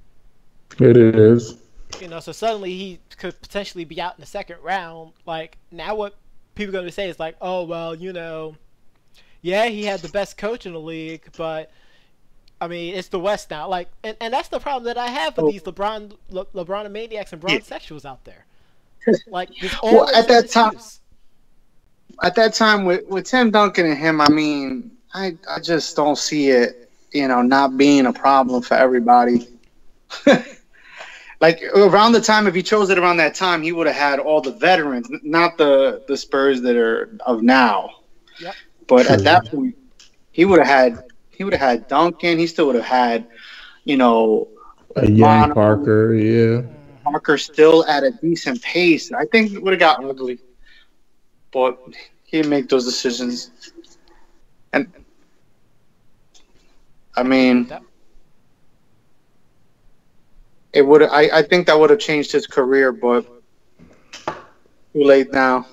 It is. So suddenly he could potentially be out in the second round. Like, now what people are going to say is like, oh, well, yeah, he had the best coach in the league, but, I mean, it's the West now. Like, and that's the problem that I have with these LeBron maniacs and Bron sexuals out there. Like, at that time with Tim Duncan and him, I mean, I just don't see it, not being a problem for everybody. Like, around the time, if he chose it around that time, he would have had all the veterans, not the Spurs that are of now. Yep. But at that point, he would have had Duncan. He still would have had, a young Parker. Yeah. Parker still at a decent pace. I think it would have gotten ugly, but he didn't make those decisions. And I mean, it would. I think that would have changed his career, but too late now.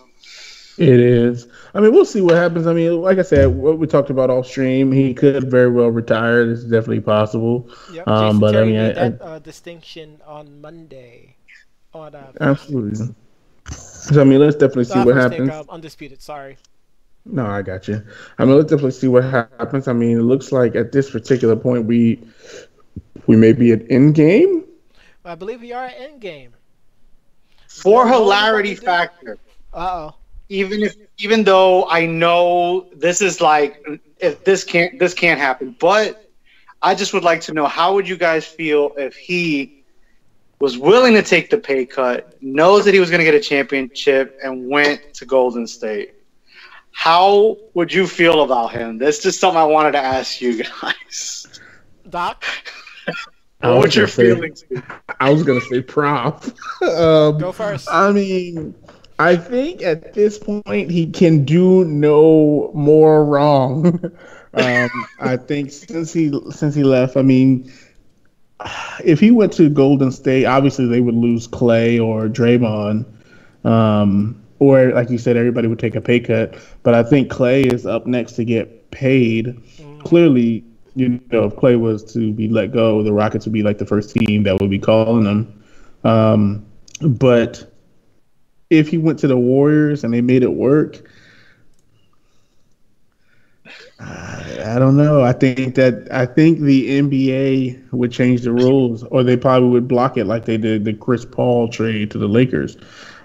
It is. I mean, we'll see what happens. I mean, like I said, what we talked about off stream, he could very well retire. It's definitely possible. Yep. Jason But Terry I mean, made that distinction on Monday. Absolutely. So I mean, let's definitely see what happens. Undisputed. Sorry. No, I got you. I mean, let's definitely see what happens. I mean, it looks like at this particular point we may be at Endgame. I believe we are at Endgame. For hilarity factor. Even though I know this is like, if this can't happen, but I just would like to know, how would you guys feel if he was willing to take the pay cut, knows that he was going to get a championship, and went to Golden State? How would you feel about him? That's just something I wanted to ask you guys. Doc? What's your feelings? I was going to say prop. Go first. I mean, I think at this point he can do no more wrong. I think since he left, I mean, if he went to Golden State, obviously they would lose Clay or Draymond. Or, like you said, everybody would take a pay cut. But I think Clay is up next to get paid. Clearly, you know, if Clay was to be let go, the Rockets would be like the first team that would be calling him. But if he went to the Warriors and they made it work, I don't know. I think the NBA would change the rules, or they probably would block it like they did the Chris Paul trade to the Lakers.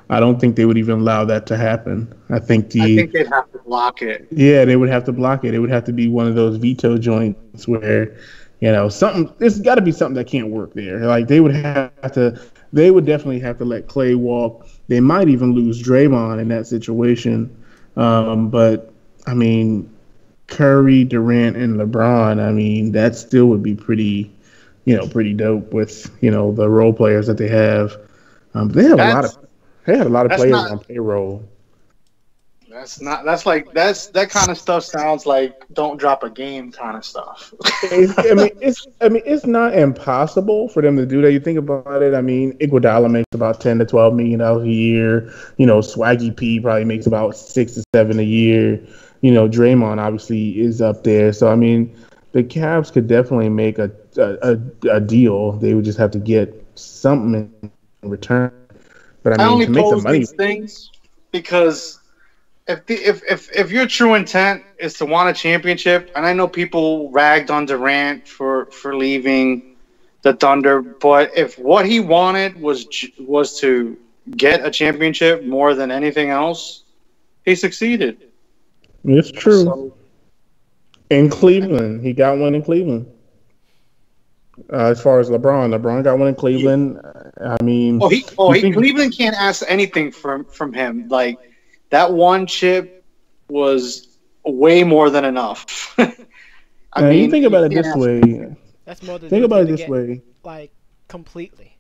I don't think they would even allow that to happen. I think they'd have to block it. Yeah, they would have to block it. It would have to be one of those veto joints where, you know, there's got to be something that can't work there. Like they would definitely have to let Clay walk. They might even lose Draymond in that situation. But I mean, Curry, Durant, and LeBron, I mean, that still would be pretty dope with, you know, the role players that they have. They had a lot of players on payroll. That kind of stuff sounds like don't drop a game kind of stuff. It's not impossible for them to do that. You think about it. I mean, Iguodala makes about $10 to $12 million a year. You know, Swaggy P probably makes about 6 to 7 a year. You know, Draymond obviously is up there. So I mean, the Cavs could definitely make a deal. They would just have to get something in return. But I mean, to make the money, these things because if your true intent is to want a championship, and I know people ragged on Durant for leaving the Thunder, but if what he wanted was to get a championship more than anything else, he succeeded. It's true. So, in Cleveland, he got one in Cleveland. As far as LeBron got one in Cleveland. I mean, Cleveland can't ask anything from him. Like that one chip was way more than enough. I mean, you think about it this way. That's more than think about it this way. Like completely.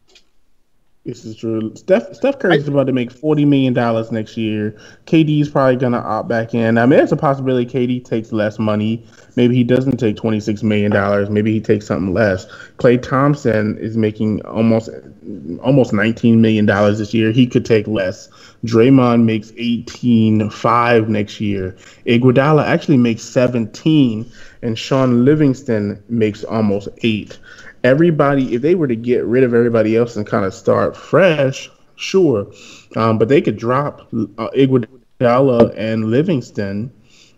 This is true. Steph Curry's about to make $40 million next year. KD's probably going to opt back in. I mean, there's a possibility KD takes less money. Maybe he doesn't take $26 million. Maybe he takes something less. Klay Thompson is making almost $19 million this year. He could take less. Draymond makes $18.5 next year. Iguodala actually makes $17, and Sean Livingston makes almost $8. Everybody, if they were to get rid of everybody else and kind of start fresh, sure. But they could drop Iguodala and Livingston,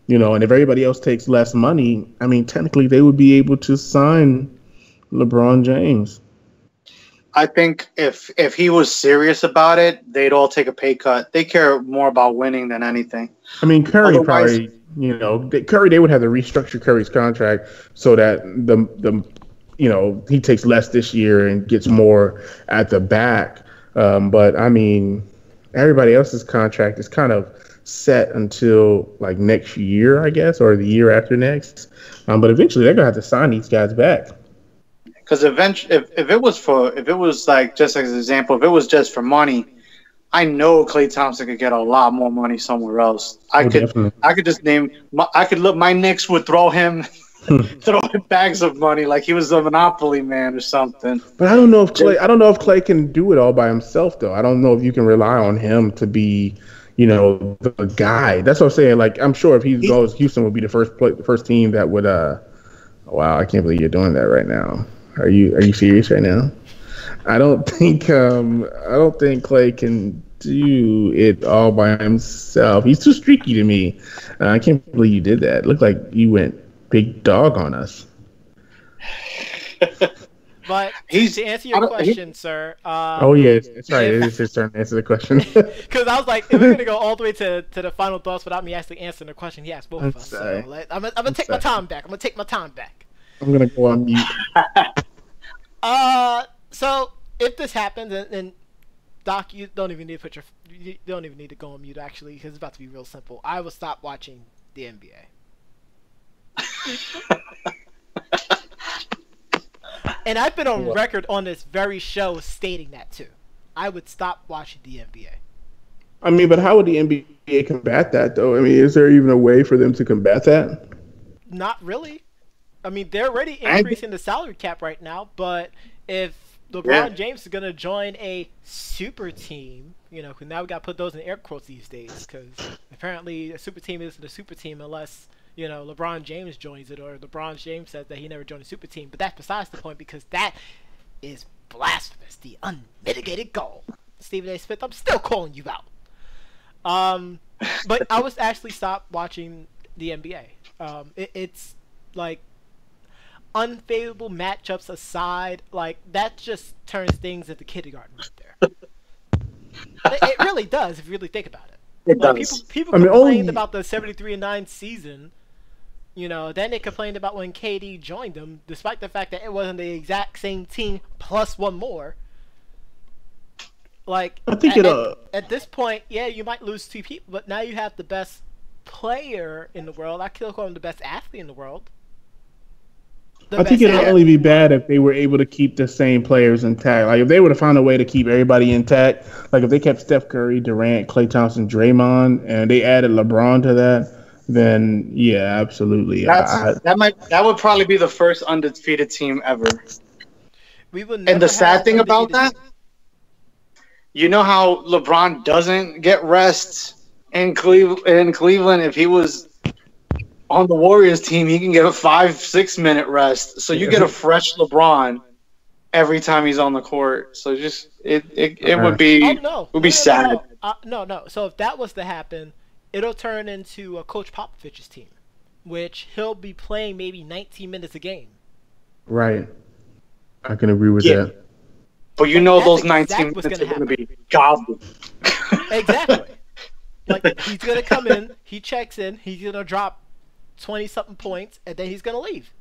you know, and if everybody else takes less money, I mean, technically they would be able to sign LeBron James. I think if he was serious about it, they'd all take a pay cut. They care more about winning than anything. I mean, Curry probably, you know, they would have to restructure Curry's contract so that he takes less this year and gets more at the back. But I mean, everybody else's contract is kind of set until like next year, I guess, or the year after next. But eventually they're gonna have to sign these guys back. Because eventually, if it was like, just as an example, if it was just for money, I know Klay Thompson could get a lot more money somewhere else. I could just name. My Knicks would throw him throwing bags of money like he was a Monopoly man or something. But I don't know if Klay can do it all by himself though. I don't know if you can rely on him to be, the guy. That's what I'm saying. Like I'm sure if he goes, Houston would be the first team that would. Wow, I can't believe you're doing that right now. Are you serious right now? I don't think Klay can do it all by himself. He's too streaky to me. I can't believe you did that. It looked like you went big dog on us. But to answer your question, sir. Oh yeah, that's right. It is his turn to answer the question. Because I was like, if we're gonna go all the way to the final thoughts without me actually answering the question, he asked both of us. So I'm gonna take my time back. I'm gonna go on mute. So if this happens, and Doc, you don't even need to go on mute actually, because it's about to be real simple. I will stop watching the NBA. And I've been on record on this very show stating that too. I would stop watching the NBA. I mean, but how would the NBA combat that though? I mean, is there even a way for them to combat that? Not really. I mean, they're already increasing the salary cap right now, but if LeBron James is going to join a super team, because now we got to put those in air quotes these days, because apparently a super team isn't a super team unless, LeBron James joins it, or LeBron James says that he never joined a super team. But that's besides the point, because that is blasphemous, the unmitigated goal. Stephen A. Smith, I'm still calling you out. But I was actually stopped watching the NBA. It's like, unfavorable matchups aside, like that just turns things into kindergarten right there. It really does if you really think about it. It does. People complained about the 73-9 season. Then they complained about when KD joined them, despite the fact that it wasn't the exact same team plus one more. Like I think at this point, you might lose two people, but now you have the best player in the world. I still call him the best athlete in the world. I think it'd only be bad if they were able to keep the same players intact. Like if they would have found a way to keep everybody intact, like if they kept Steph Curry, Durant, Klay Thompson, Draymond, and they added LeBron to that, then yeah, absolutely. That would probably be the first undefeated team ever. And the sad thing about that, you know how LeBron doesn't get rest in Cleveland. If he was on the Warriors team, he can get a 5-6 minute rest. So you get a fresh LeBron every time he's on the court. So just it would be sad. No. So if that was to happen, it'll turn into a Coach Popovich's team, which he'll be playing maybe 19 minutes a game. Right. I can agree with that. But those 19 minutes are going to be gobbled. Exactly. Like he's going to come in, he checks in, he's going to drop 20-something points, and then he's gonna leave.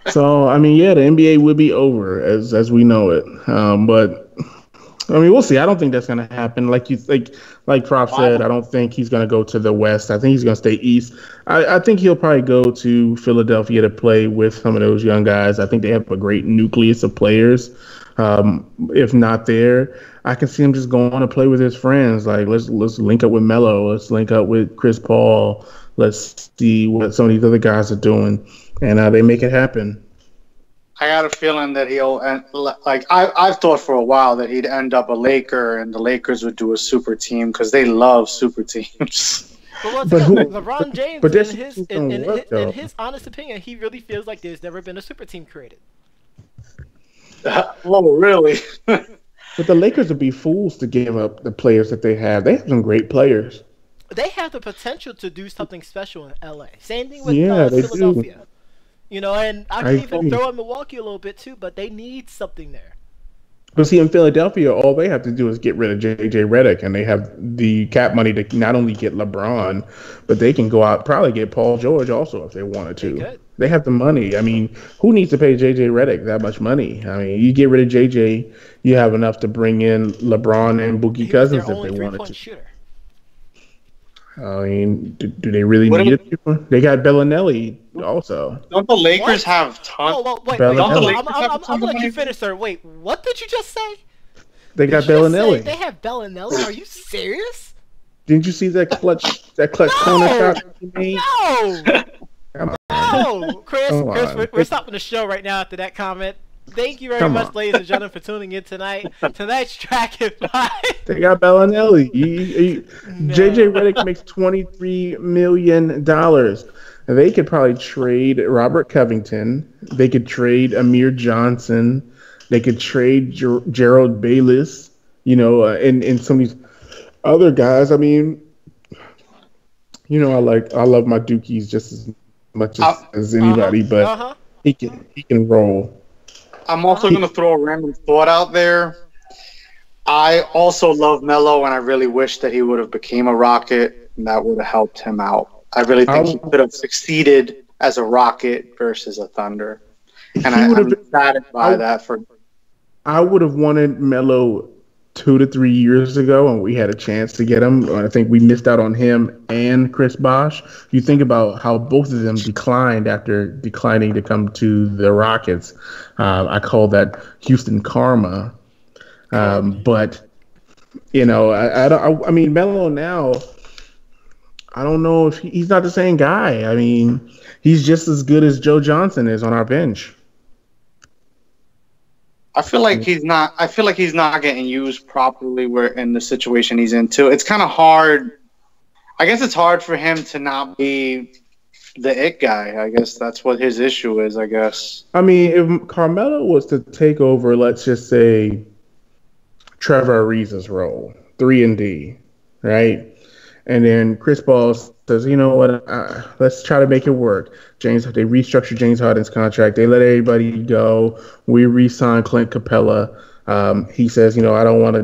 So I mean, the NBA will be over as we know it. But I mean, we'll see. I don't think that's gonna happen. Like Prof said, I don't think he's gonna go to the West. I think he's gonna stay East. I think he'll probably go to Philadelphia to play with some of those young guys. I think they have a great nucleus of players. If not there, I can see him just going to play with his friends. Like let's link up with Melo. Let's link up with Chris Paul. Let's see what some of these other guys are doing, and they make it happen. I got a feeling that I've thought for a while that he'd end up a Laker, and the Lakers would do a super team because they love super teams. But LeBron James, in his honest opinion, he really feels like there's never been a super team created. Oh, really? But the Lakers would be fools to give up the players that they have. They have some great players. They have the potential to do something special in LA. Same thing with Philadelphia. And I can even throw in Milwaukee a little bit too, but they need something there. But see, in Philadelphia, all they have to do is get rid of JJ Redick, and they have the cap money to not only get LeBron, but they can go out probably get Paul George also if they wanted to. They have the money. I mean, who needs to pay JJ Redick that much money? I mean, you get rid of JJ, you have enough to bring in LeBron and Boogie Cousins if they wanted to. Shooter. I mean, do they really need it? They got Bellinelli also. Don't the Lakers have tons? Wait. I'm gonna let you finish, sir. Wait, what did you just say? They got Bellinelli. They have Bellinelli? Are you serious? Didn't you see that clutch That clutch corner shot that he made. No! Come on. No! Chris, Come on. we're stopping the show right now after that comment. Thank you very much, ladies and gentlemen, for tuning in tonight. Tonight's Track and Field. They got Bellinelli. JJ Redick makes $23 million. They could probably trade Robert Covington. They could trade Amir Johnson. They could trade Gerald Bayless. And some of these other guys. I mean, I love my Dookies just as much as anybody, but he can roll. I'm also going to throw a random thought out there. I also love Melo, and I really wish that he would have became a Rocket, and that would have helped him out. I really think he could have succeeded as a Rocket versus a Thunder. And I'm excited by that. I would have wanted Melo 2 to 3 years ago, and we had a chance to get him. I think we missed out on him and Chris Bosh. You think about how both of them declined after declining to come to the Rockets. I call that Houston karma. But I mean, Melo now, I don't know if he's not the same guy. I mean, he's just as good as Joe Johnson is on our bench. I feel like he's not getting used properly in the situation he's in too. It's kind of hard. I guess it's hard for him to not be the it guy. I guess that's what his issue is, I guess. I mean, if Carmelo was to take over, let's just say, Trevor Ariza's role, 3-and-D, right? And then Chris Paul says, you know what, let's try to make it work. They restructured James Harden's contract. They let everybody go. We re-signed Clint Capella. He says, I don't want to,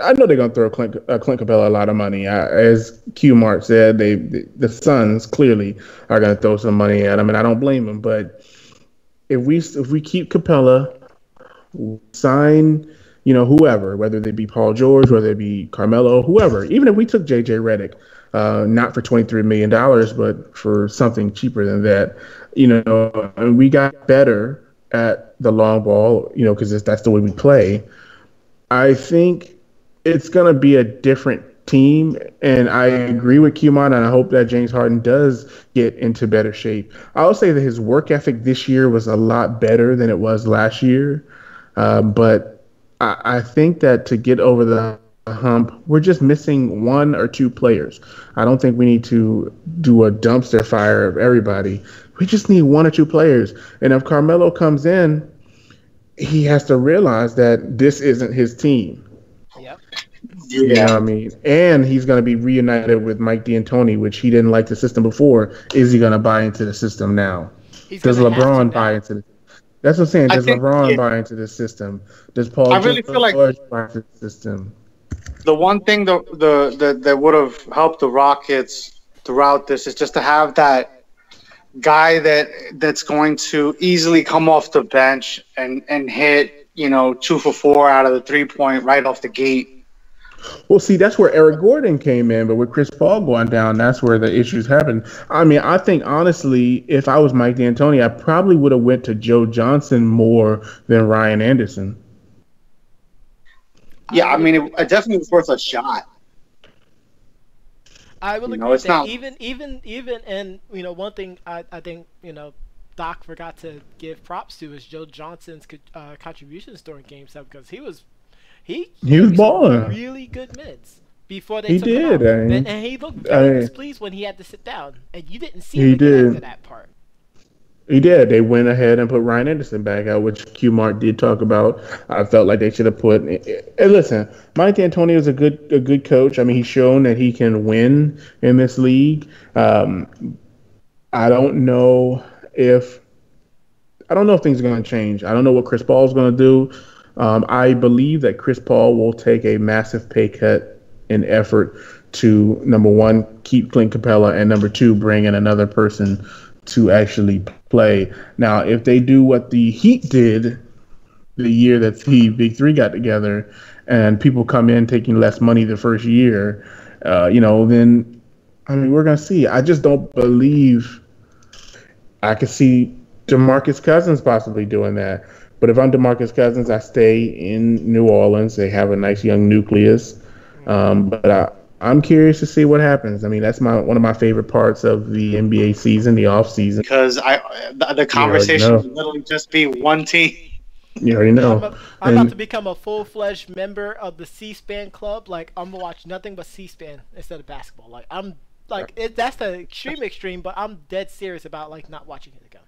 I know they're going to throw Clint Capella a lot of money. As Q-Mart said, the Suns clearly are going to throw some money at him, and I don't blame him. But if we keep Capella, sign whoever, whether they be Paul George, whether it be Carmelo, whoever, even if we took JJ Redick, not for $23 million, but for something cheaper than that, and we got better at the long ball, because that's the way we play. I think it's going to be a different team, and I agree with Q-Mon, and I hope that James Harden does get into better shape. I'll say that his work ethic this year was a lot better than it was last year, but I think that to get over the hump, we're just missing 1 or 2 players. I don't think we need to do a dumpster fire of everybody. We just need 1 or 2 players. And if Carmelo comes in, he has to realize that this isn't his team. Yep. You know what I mean? And he's going to be reunited with Mike D'Antoni, which he didn't like the system before. Is he going to buy into the system now? Does LeBron buy into the system? That's what I'm saying. Does LeBron buy into the system? Does Paul George buy into the system? The one thing that would have helped the Rockets throughout this is just to have that guy that's going to easily come off the bench and hit 2 for 4 out of the 3-point right off the gate. Well, see, that's where Eric Gordon came in, but with Chris Paul going down, that's where the issues happened. I mean, I think, honestly, if I was Mike D'Antoni, I probably would have went to Joe Johnson more than Ryan Anderson. Yeah, I mean, it definitely was worth a shot. I will agree with that. Even, and, one thing I think, Doc forgot to give props to is Joe Johnson's contributions during Game 7, because he was balling really good mids before they took him out. And he looked very displeased when he had to sit down, and you didn't see him after that part. He did. They went ahead and put Ryan Anderson back out, which Q-Mart did talk about. I felt like they should have put. And listen, Mike D'Antoni is a good coach. I mean, he's shown that he can win in this league. I don't know if things are going to change. I don't know what Chris Paul is going to do. I believe that Chris Paul will take a massive pay cut in effort to, number 1, keep Clint Capella, and number 2, bring in another person to actually play. Now, if they do what the Heat did the year that the Big Three got together, and people come in taking less money the first year, then, I mean, we're going to see. I just don't believe I could see DeMarcus Cousins possibly doing that. But if I'm DeMarcus Cousins, I stay in New Orleans. They have a nice young nucleus. But I'm curious to see what happens. I mean, that's one of my favorite parts of the NBA season, the off season. Because the conversation would literally just be one team. You already know. I'm about to become a full-fledged member of the C-SPAN club. Like, I'm gonna watch nothing but C-SPAN instead of basketball. Like, that's the extreme, but I'm dead serious about like not watching it again.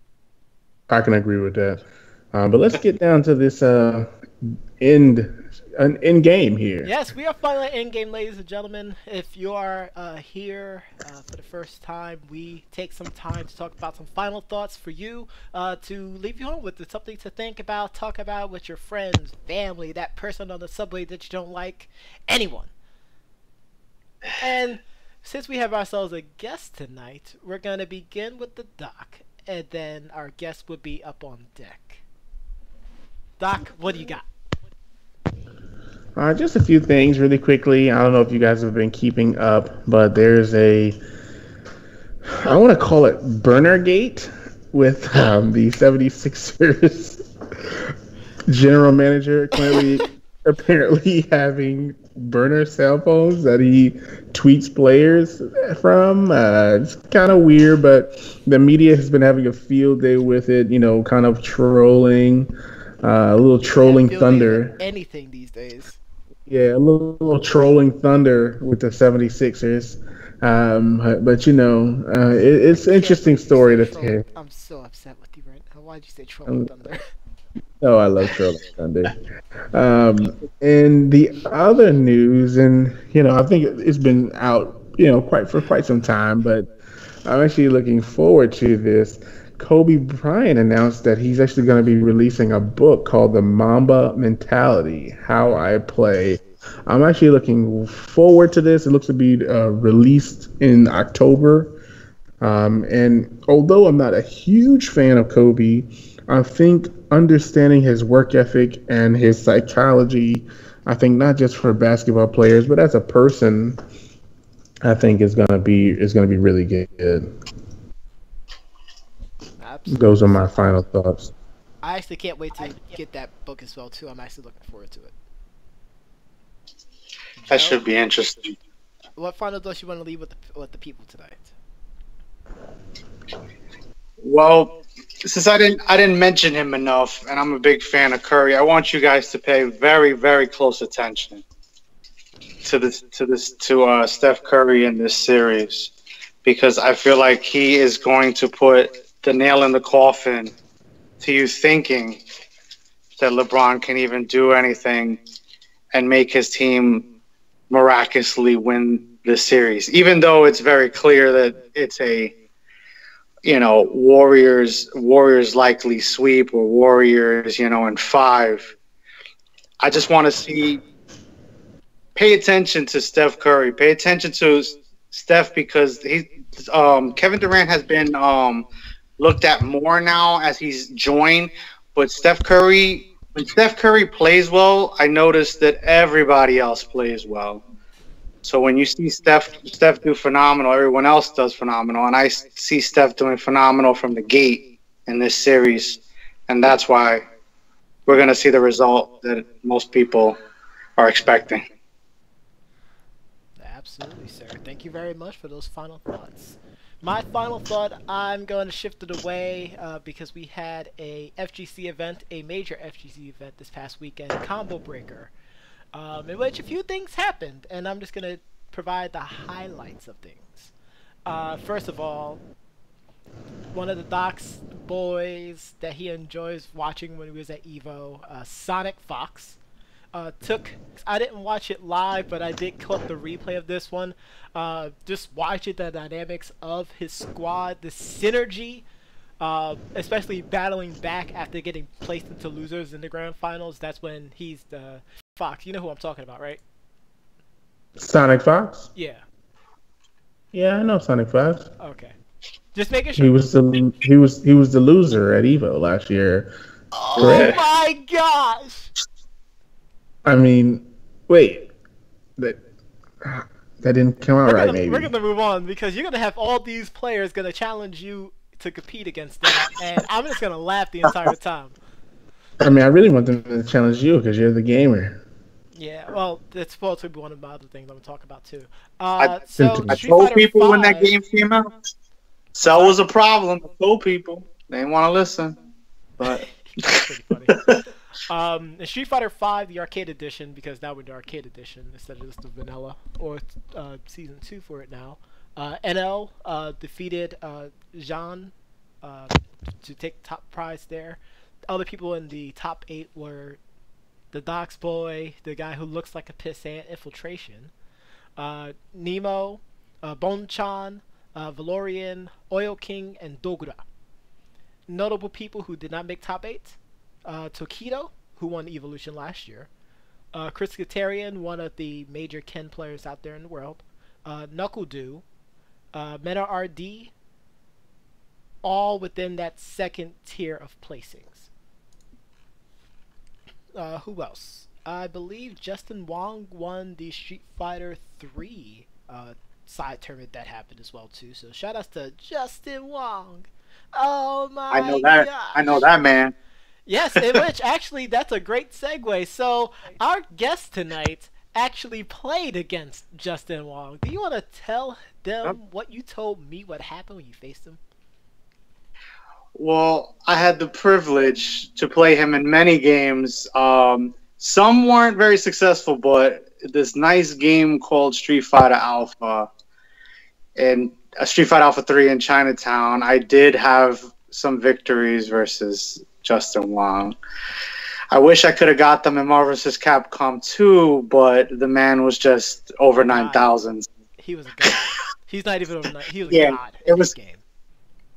I can agree with that. But let's get down to this end game here. Yes, we are finally end game, ladies and gentlemen. If you are here for the first time, we take some time to talk about some final thoughts for you to leave you home with something to think about, talk about with your friends, family, that person on the subway that you don't like, anyone. And since we have ourselves a guest tonight, we're going to begin with the doc, and then our guest would be up on deck. Doc, what do you got? Just a few things really quickly. I don't know if you guys have been keeping up, but there's I want to call it Burnergate with the 76ers general manager apparently having burner cell phones that he tweets players from. It's kind of weird, but the media has been having a field day with it, kind of trolling. A little trolling thunder. Anything these days. Yeah, a little trolling thunder with the 76ers. But it's an interesting story to tell. I'm so upset with you right now. Why'd you say trolling thunder? Oh, I love trolling thunder. And the other news, and I think it's been out, for quite some time, but I'm actually looking forward to this. Kobe Bryant announced that he's actually going to be releasing a book called The Mamba Mentality, How I Play. I'm actually looking forward to this. It looks to be released in October. And although I'm not a huge fan of Kobe, I think understanding his work ethic and his psychology, I think not just for basketball players, but as a person, I think is going to be really good. Absolutely. Those are my final thoughts. I actually can't wait to get that book as well too. I'm actually looking forward to it. That should be interesting. What final thoughts you want to leave with the people tonight? Well, since I didn't mention him enough, and I'm a big fan of Curry, I want you guys to pay very, very close attention to Steph Curry in this series, because I feel like he is going to put the nail in the coffin to you thinking that LeBron can even do anything and make his team miraculously win this series, even though it's very clear that it's a Warriors likely sweep, or Warriors in 5. I just want to pay attention to Steph Curry, pay attention to Steph, because Kevin Durant has been looked at more now as he's joined, but when Steph Curry plays well, I notice that everybody else plays well. So when you see Steph do phenomenal, everyone else does phenomenal, and I see Steph doing phenomenal from the gate in this series, and that's why we're going to see the result that most people are expecting. Absolutely, sir. Thank you very much for those final thoughts. My final thought, I'm going to shift it away because we had a major FGC event this past weekend, Combo Breaker, in which a few things happened, and I'm just going to provide the highlights of things. First of all, one of the Doc's boys that he enjoys watching when he was at EVO, Sonic Fox, I didn't watch it live, but I did clip the replay of this one. Just watching the dynamics of his squad, the synergy, especially battling back after getting placed into losers in the grand finals. That's when he's the Fox. You know who I'm talking about, right? Sonic Fox? Yeah. Yeah, I know Sonic Fox. Okay. Just making sure. He was the loser at EVO last year. Oh correct? My gosh! I mean, wait, that didn't come out right. Maybe we're gonna move on, because you're gonna have all these players gonna challenge you to compete against them, and I'm just gonna laugh the entire time. I mean, I really want them to challenge you because you're the gamer. Yeah, well, it's supposed to be one of the other things I'm gonna talk about too. I Street told Fighter people when that 5 game came out, Cell was a problem. I told people they didn't want to listen, but That's pretty funny. And Street Fighter 5, the arcade edition, because now we're the arcade edition instead of just the vanilla, or season 2 for it now. NL defeated Jean to take the top prize there. Other people in the top 8 were the Doc's Boy, the guy who looks like a pissant, Infiltration, Nemo, Bonchan, Valorian, Oil King, and Dogura. Notable people who did not make top 8: Tokido, who won Evolution last year, Chris Katarian, one of the major Ken players out there in the world, Knuckle-Doo, Meta RD, all within that second tier of placings. Who else? I believe Justin Wong won the Street Fighter 3 side tournament that happened as well too. So shout outs to Justin Wong. Oh my! I know that. Gosh. I know that man. Yes, in which actually that's a great segue. So our guest tonight actually played against Justin Wong. Do you want to tell them what you told me? What happened when you faced him? Well, I had the privilege to play him in many games. Some weren't very successful, but this nice game called Street Fighter Alpha and Street Fighter Alpha 3 in Chinatown, I did have some victories versus Justin Wong. I wish I could have got them in Marvel vs. Capcom 2, but the man was just over 9,000. He was a god. He's not even over 9. He was a god in this game.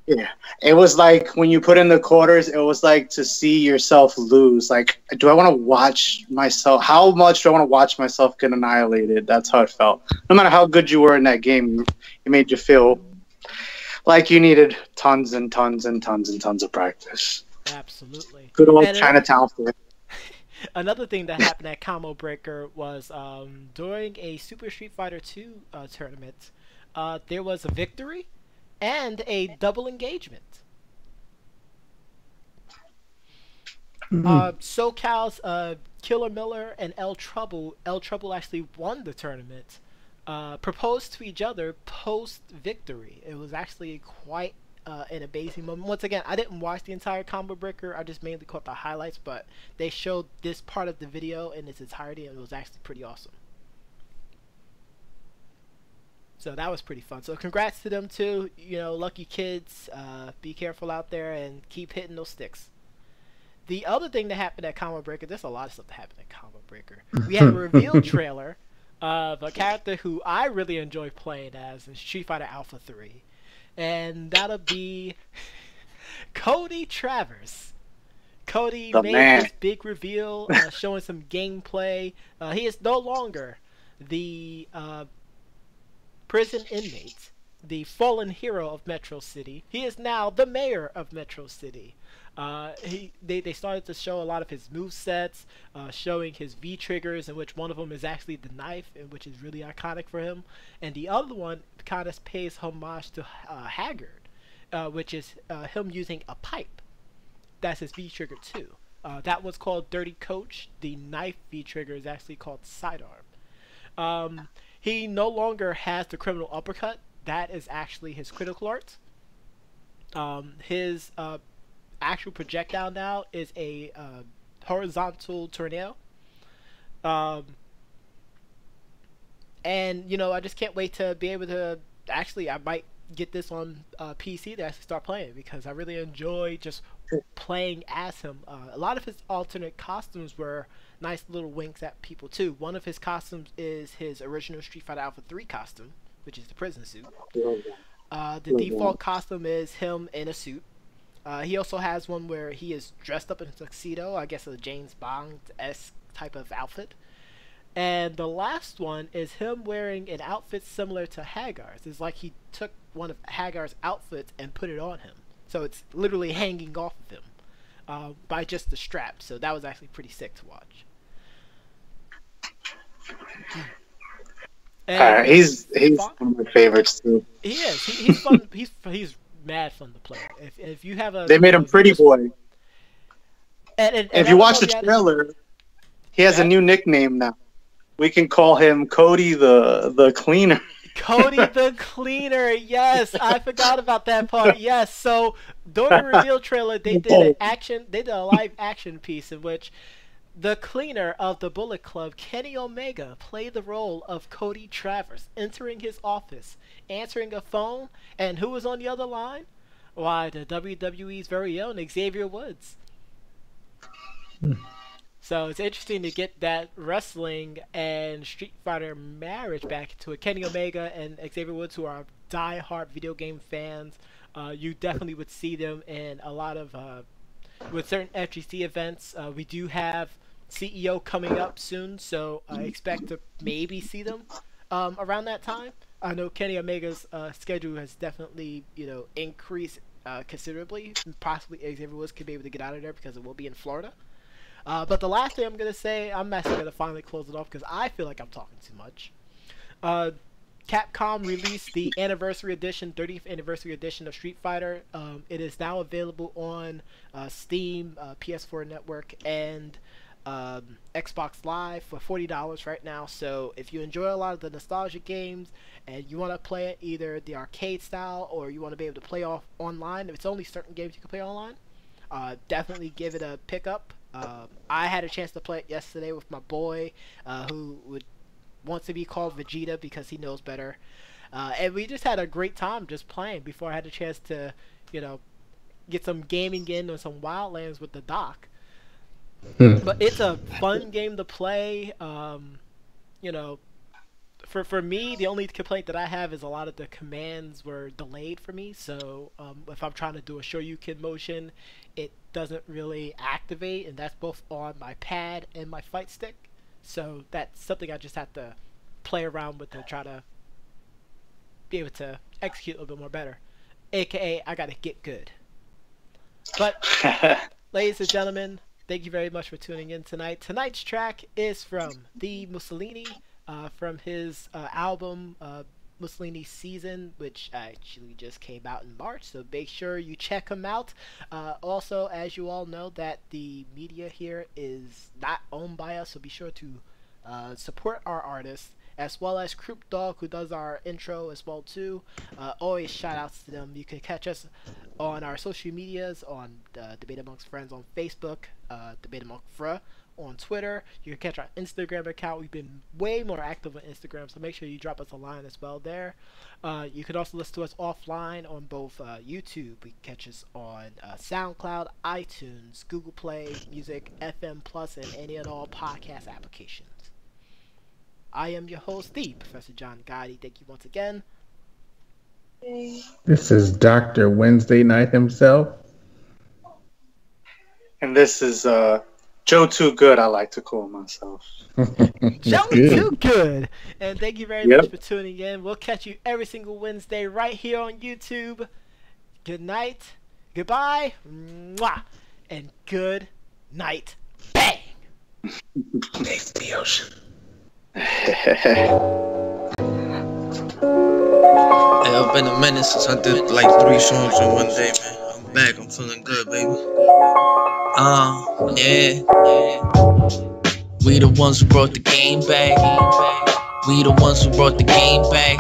Yeah, it was like when you put in the quarters, it was like to see yourself lose. Like, do I want to watch myself? How much do I want to watch myself get annihilated? That's how it felt. No matter how good you were in that game, it made you feel like you needed tons and tons and tons and tons of practice. Absolutely. Good old Chinatown. Another thing that happened at Combo Breaker was during a Super Street Fighter 2 tournament, there was a victory and a double engagement. SoCal's Killer Miller and El Trouble actually won the tournament, proposed to each other post-victory. It was actually quite an amazing moment. Once again, I didn't watch the entire Combo Breaker, I just mainly caught the highlights, but they showed this part of the video in its entirety, and it was actually pretty awesome. So that was pretty fun. So congrats to them too. You know, lucky kids. Be careful out there and keep hitting those sticks. The other thing that happened at Combo Breaker, there's a lot of stuff that happened at Combo Breaker. We had a reveal trailer of a character who I really enjoy playing as in Street Fighter Alpha 3. And that'll be Cody Travers. Cody made his big reveal, showing some gameplay. He is no longer the prison inmate, the fallen hero of Metro City. He is now the mayor of Metro City. They started to show a lot of his movesets, showing his V triggers, in which one of them is actually the knife, and which is really iconic for him. And the other one kind of pays homage to Haggard, which is him using a pipe. That's his V trigger too. That was called Dirty Coach. The knife V trigger is actually called Sidearm. He no longer has the criminal uppercut. That is actually his critical art. His actual projectile now is a horizontal tornado. And, you know, I just can't wait to be able to... Actually, I might get this on PC to actually start playing, because I really enjoy just playing as him. A lot of his alternate costumes were nice little winks at people too. One of his costumes is his original Street Fighter Alpha 3 costume, which is the prison suit. The default costume is him in a suit. He also has one where he is dressed up in a tuxedo, I guess a James Bond-esque type of outfit. And the last one is him wearing an outfit similar to Haggar's. It's like he took one of Haggar's outfits and put it on him. So it's literally hanging off of him by just the strap. So that was actually pretty sick to watch. He's one of my favorites too. He is. He's fun. He's mad fun to play. If you have a, they made him Pretty Boy. And if you watch the trailer, he has a new nickname now. We can call him Cody the Cleaner. Cody the Cleaner, yes, I forgot about that part. Yes, so during the reveal trailer, they did a live action piece in which the cleaner of the Bullet Club, Kenny Omega, played the role of Cody Travers, entering his office, answering a phone, and who was on the other line? Why, the WWE's very own Xavier Woods. So it's interesting to get that wrestling and Street Fighter marriage back into it. Kenny Omega and Xavier Woods, who are die-hard video game fans, you definitely would see them in a lot of with certain FGC events. We do have CEO coming up soon, so I expect to maybe see them around that time. I know Kenny Omega's schedule has definitely, increased considerably. Possibly Xavier Woods could be able to get out of there because it will be in Florida. But the last thing I'm going to say, I'm actually going to finally close it off because I feel like I'm talking too much. Capcom released the anniversary edition, 30th anniversary edition of Street Fighter. It is now available on Steam, PS4 Network, and Xbox Live for $40 right now. So if you enjoy a lot of the nostalgia games and you want to play it either the arcade style or you want to be able to play off online, if it's only certain games you can play online, definitely give it a pick up. I had a chance to play it yesterday with my boy, who wants to be called Vegeta because he knows better, and we just had a great time just playing before I had a chance to, get some gaming in on some Wildlands with the doc. But it's a fun game to play. For me, the only complaint that I have is a lot of the commands were delayed for me. So if I'm trying to do a Shoryuken motion, it doesn't really activate, and that's both on my pad and my fight stick. So that's something I just have to play around with to try to be able to execute a little bit more better. AKA, I gotta get good. But, ladies and gentlemen, thank you very much for tuning in tonight. Tonight's track is from the Mussolini, from his album Mussolini Season, which actually just came out in March, so make sure you check him out. Also, as you all know, that the media here is not owned by us, so be sure to support our artists, as well as Croup Dog, who does our intro as well too. Always shout outs to them. You can catch us on our social medias, on Debate Amongst Friends on Facebook, Debate Amongst Fra on Twitter. You can catch our Instagram account. We've been way more active on Instagram, so make sure you drop us a line as well there. You can also listen to us offline on both YouTube. We can catch us on SoundCloud, iTunes, Google Play Music, FM Plus, and any and all podcast applications. I am your host, the Professor John Gotti. Thank you once again. This is Dr. Wednesday Night himself. And this is Joe Too Good, I like to call myself. Joe Too Good. And thank you very much for tuning in. We'll catch you every single Wednesday right here on YouTube. Good night, goodbye, mwah, and good night. Bang! Taste the ocean. Hey, I've been a minute since I did like 3 songs in one day, man. I'm back, I'm feeling good, baby. Yeah. We the ones who brought the game back. We the ones who brought the game back.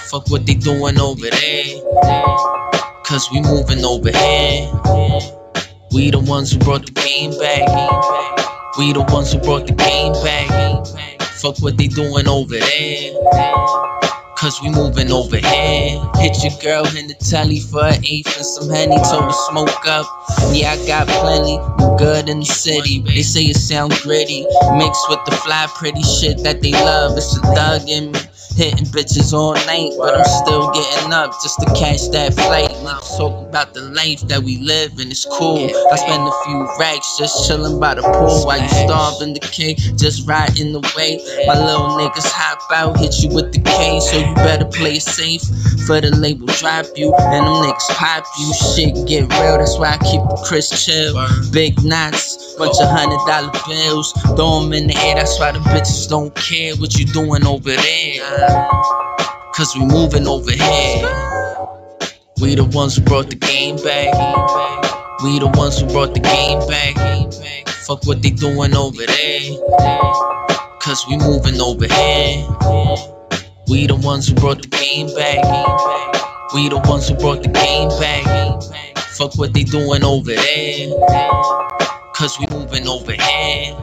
Fuck what they doing over there, cause we moving over here. We the ones who brought the game back. We the ones who brought the game back. Fuck what they doing over there, cause we moving over here. Hit your girl in the telly for an eighth and some Henny, told her smoke up. Yeah, I got plenty, I'm good in the city. They say it sound gritty, mixed with the fly pretty shit that they love. It's a thug in me, hitting bitches all night, but I'm still getting up just to catch that flight. Niggas talk about the life that we live and it's cool. I spend a few racks just chilling by the pool while you starve in the K, just riding the way. My little niggas hop out, hit you with the K, so you better play it safe for the label drop you and them niggas pop you. Shit get real, that's why I keep the Chris chill. Big knots, bunch of $100 bills, throw them in the air, that's why the bitches don't care what you doing over there, cause we moving over here. We the ones who brought the game back. We the ones who brought the game back. Fuck what they doing over there, Cause we moving over here. We the ones who brought the game back. We the ones who brought the game back. Fuck what they doing over there. Cause we moving over here.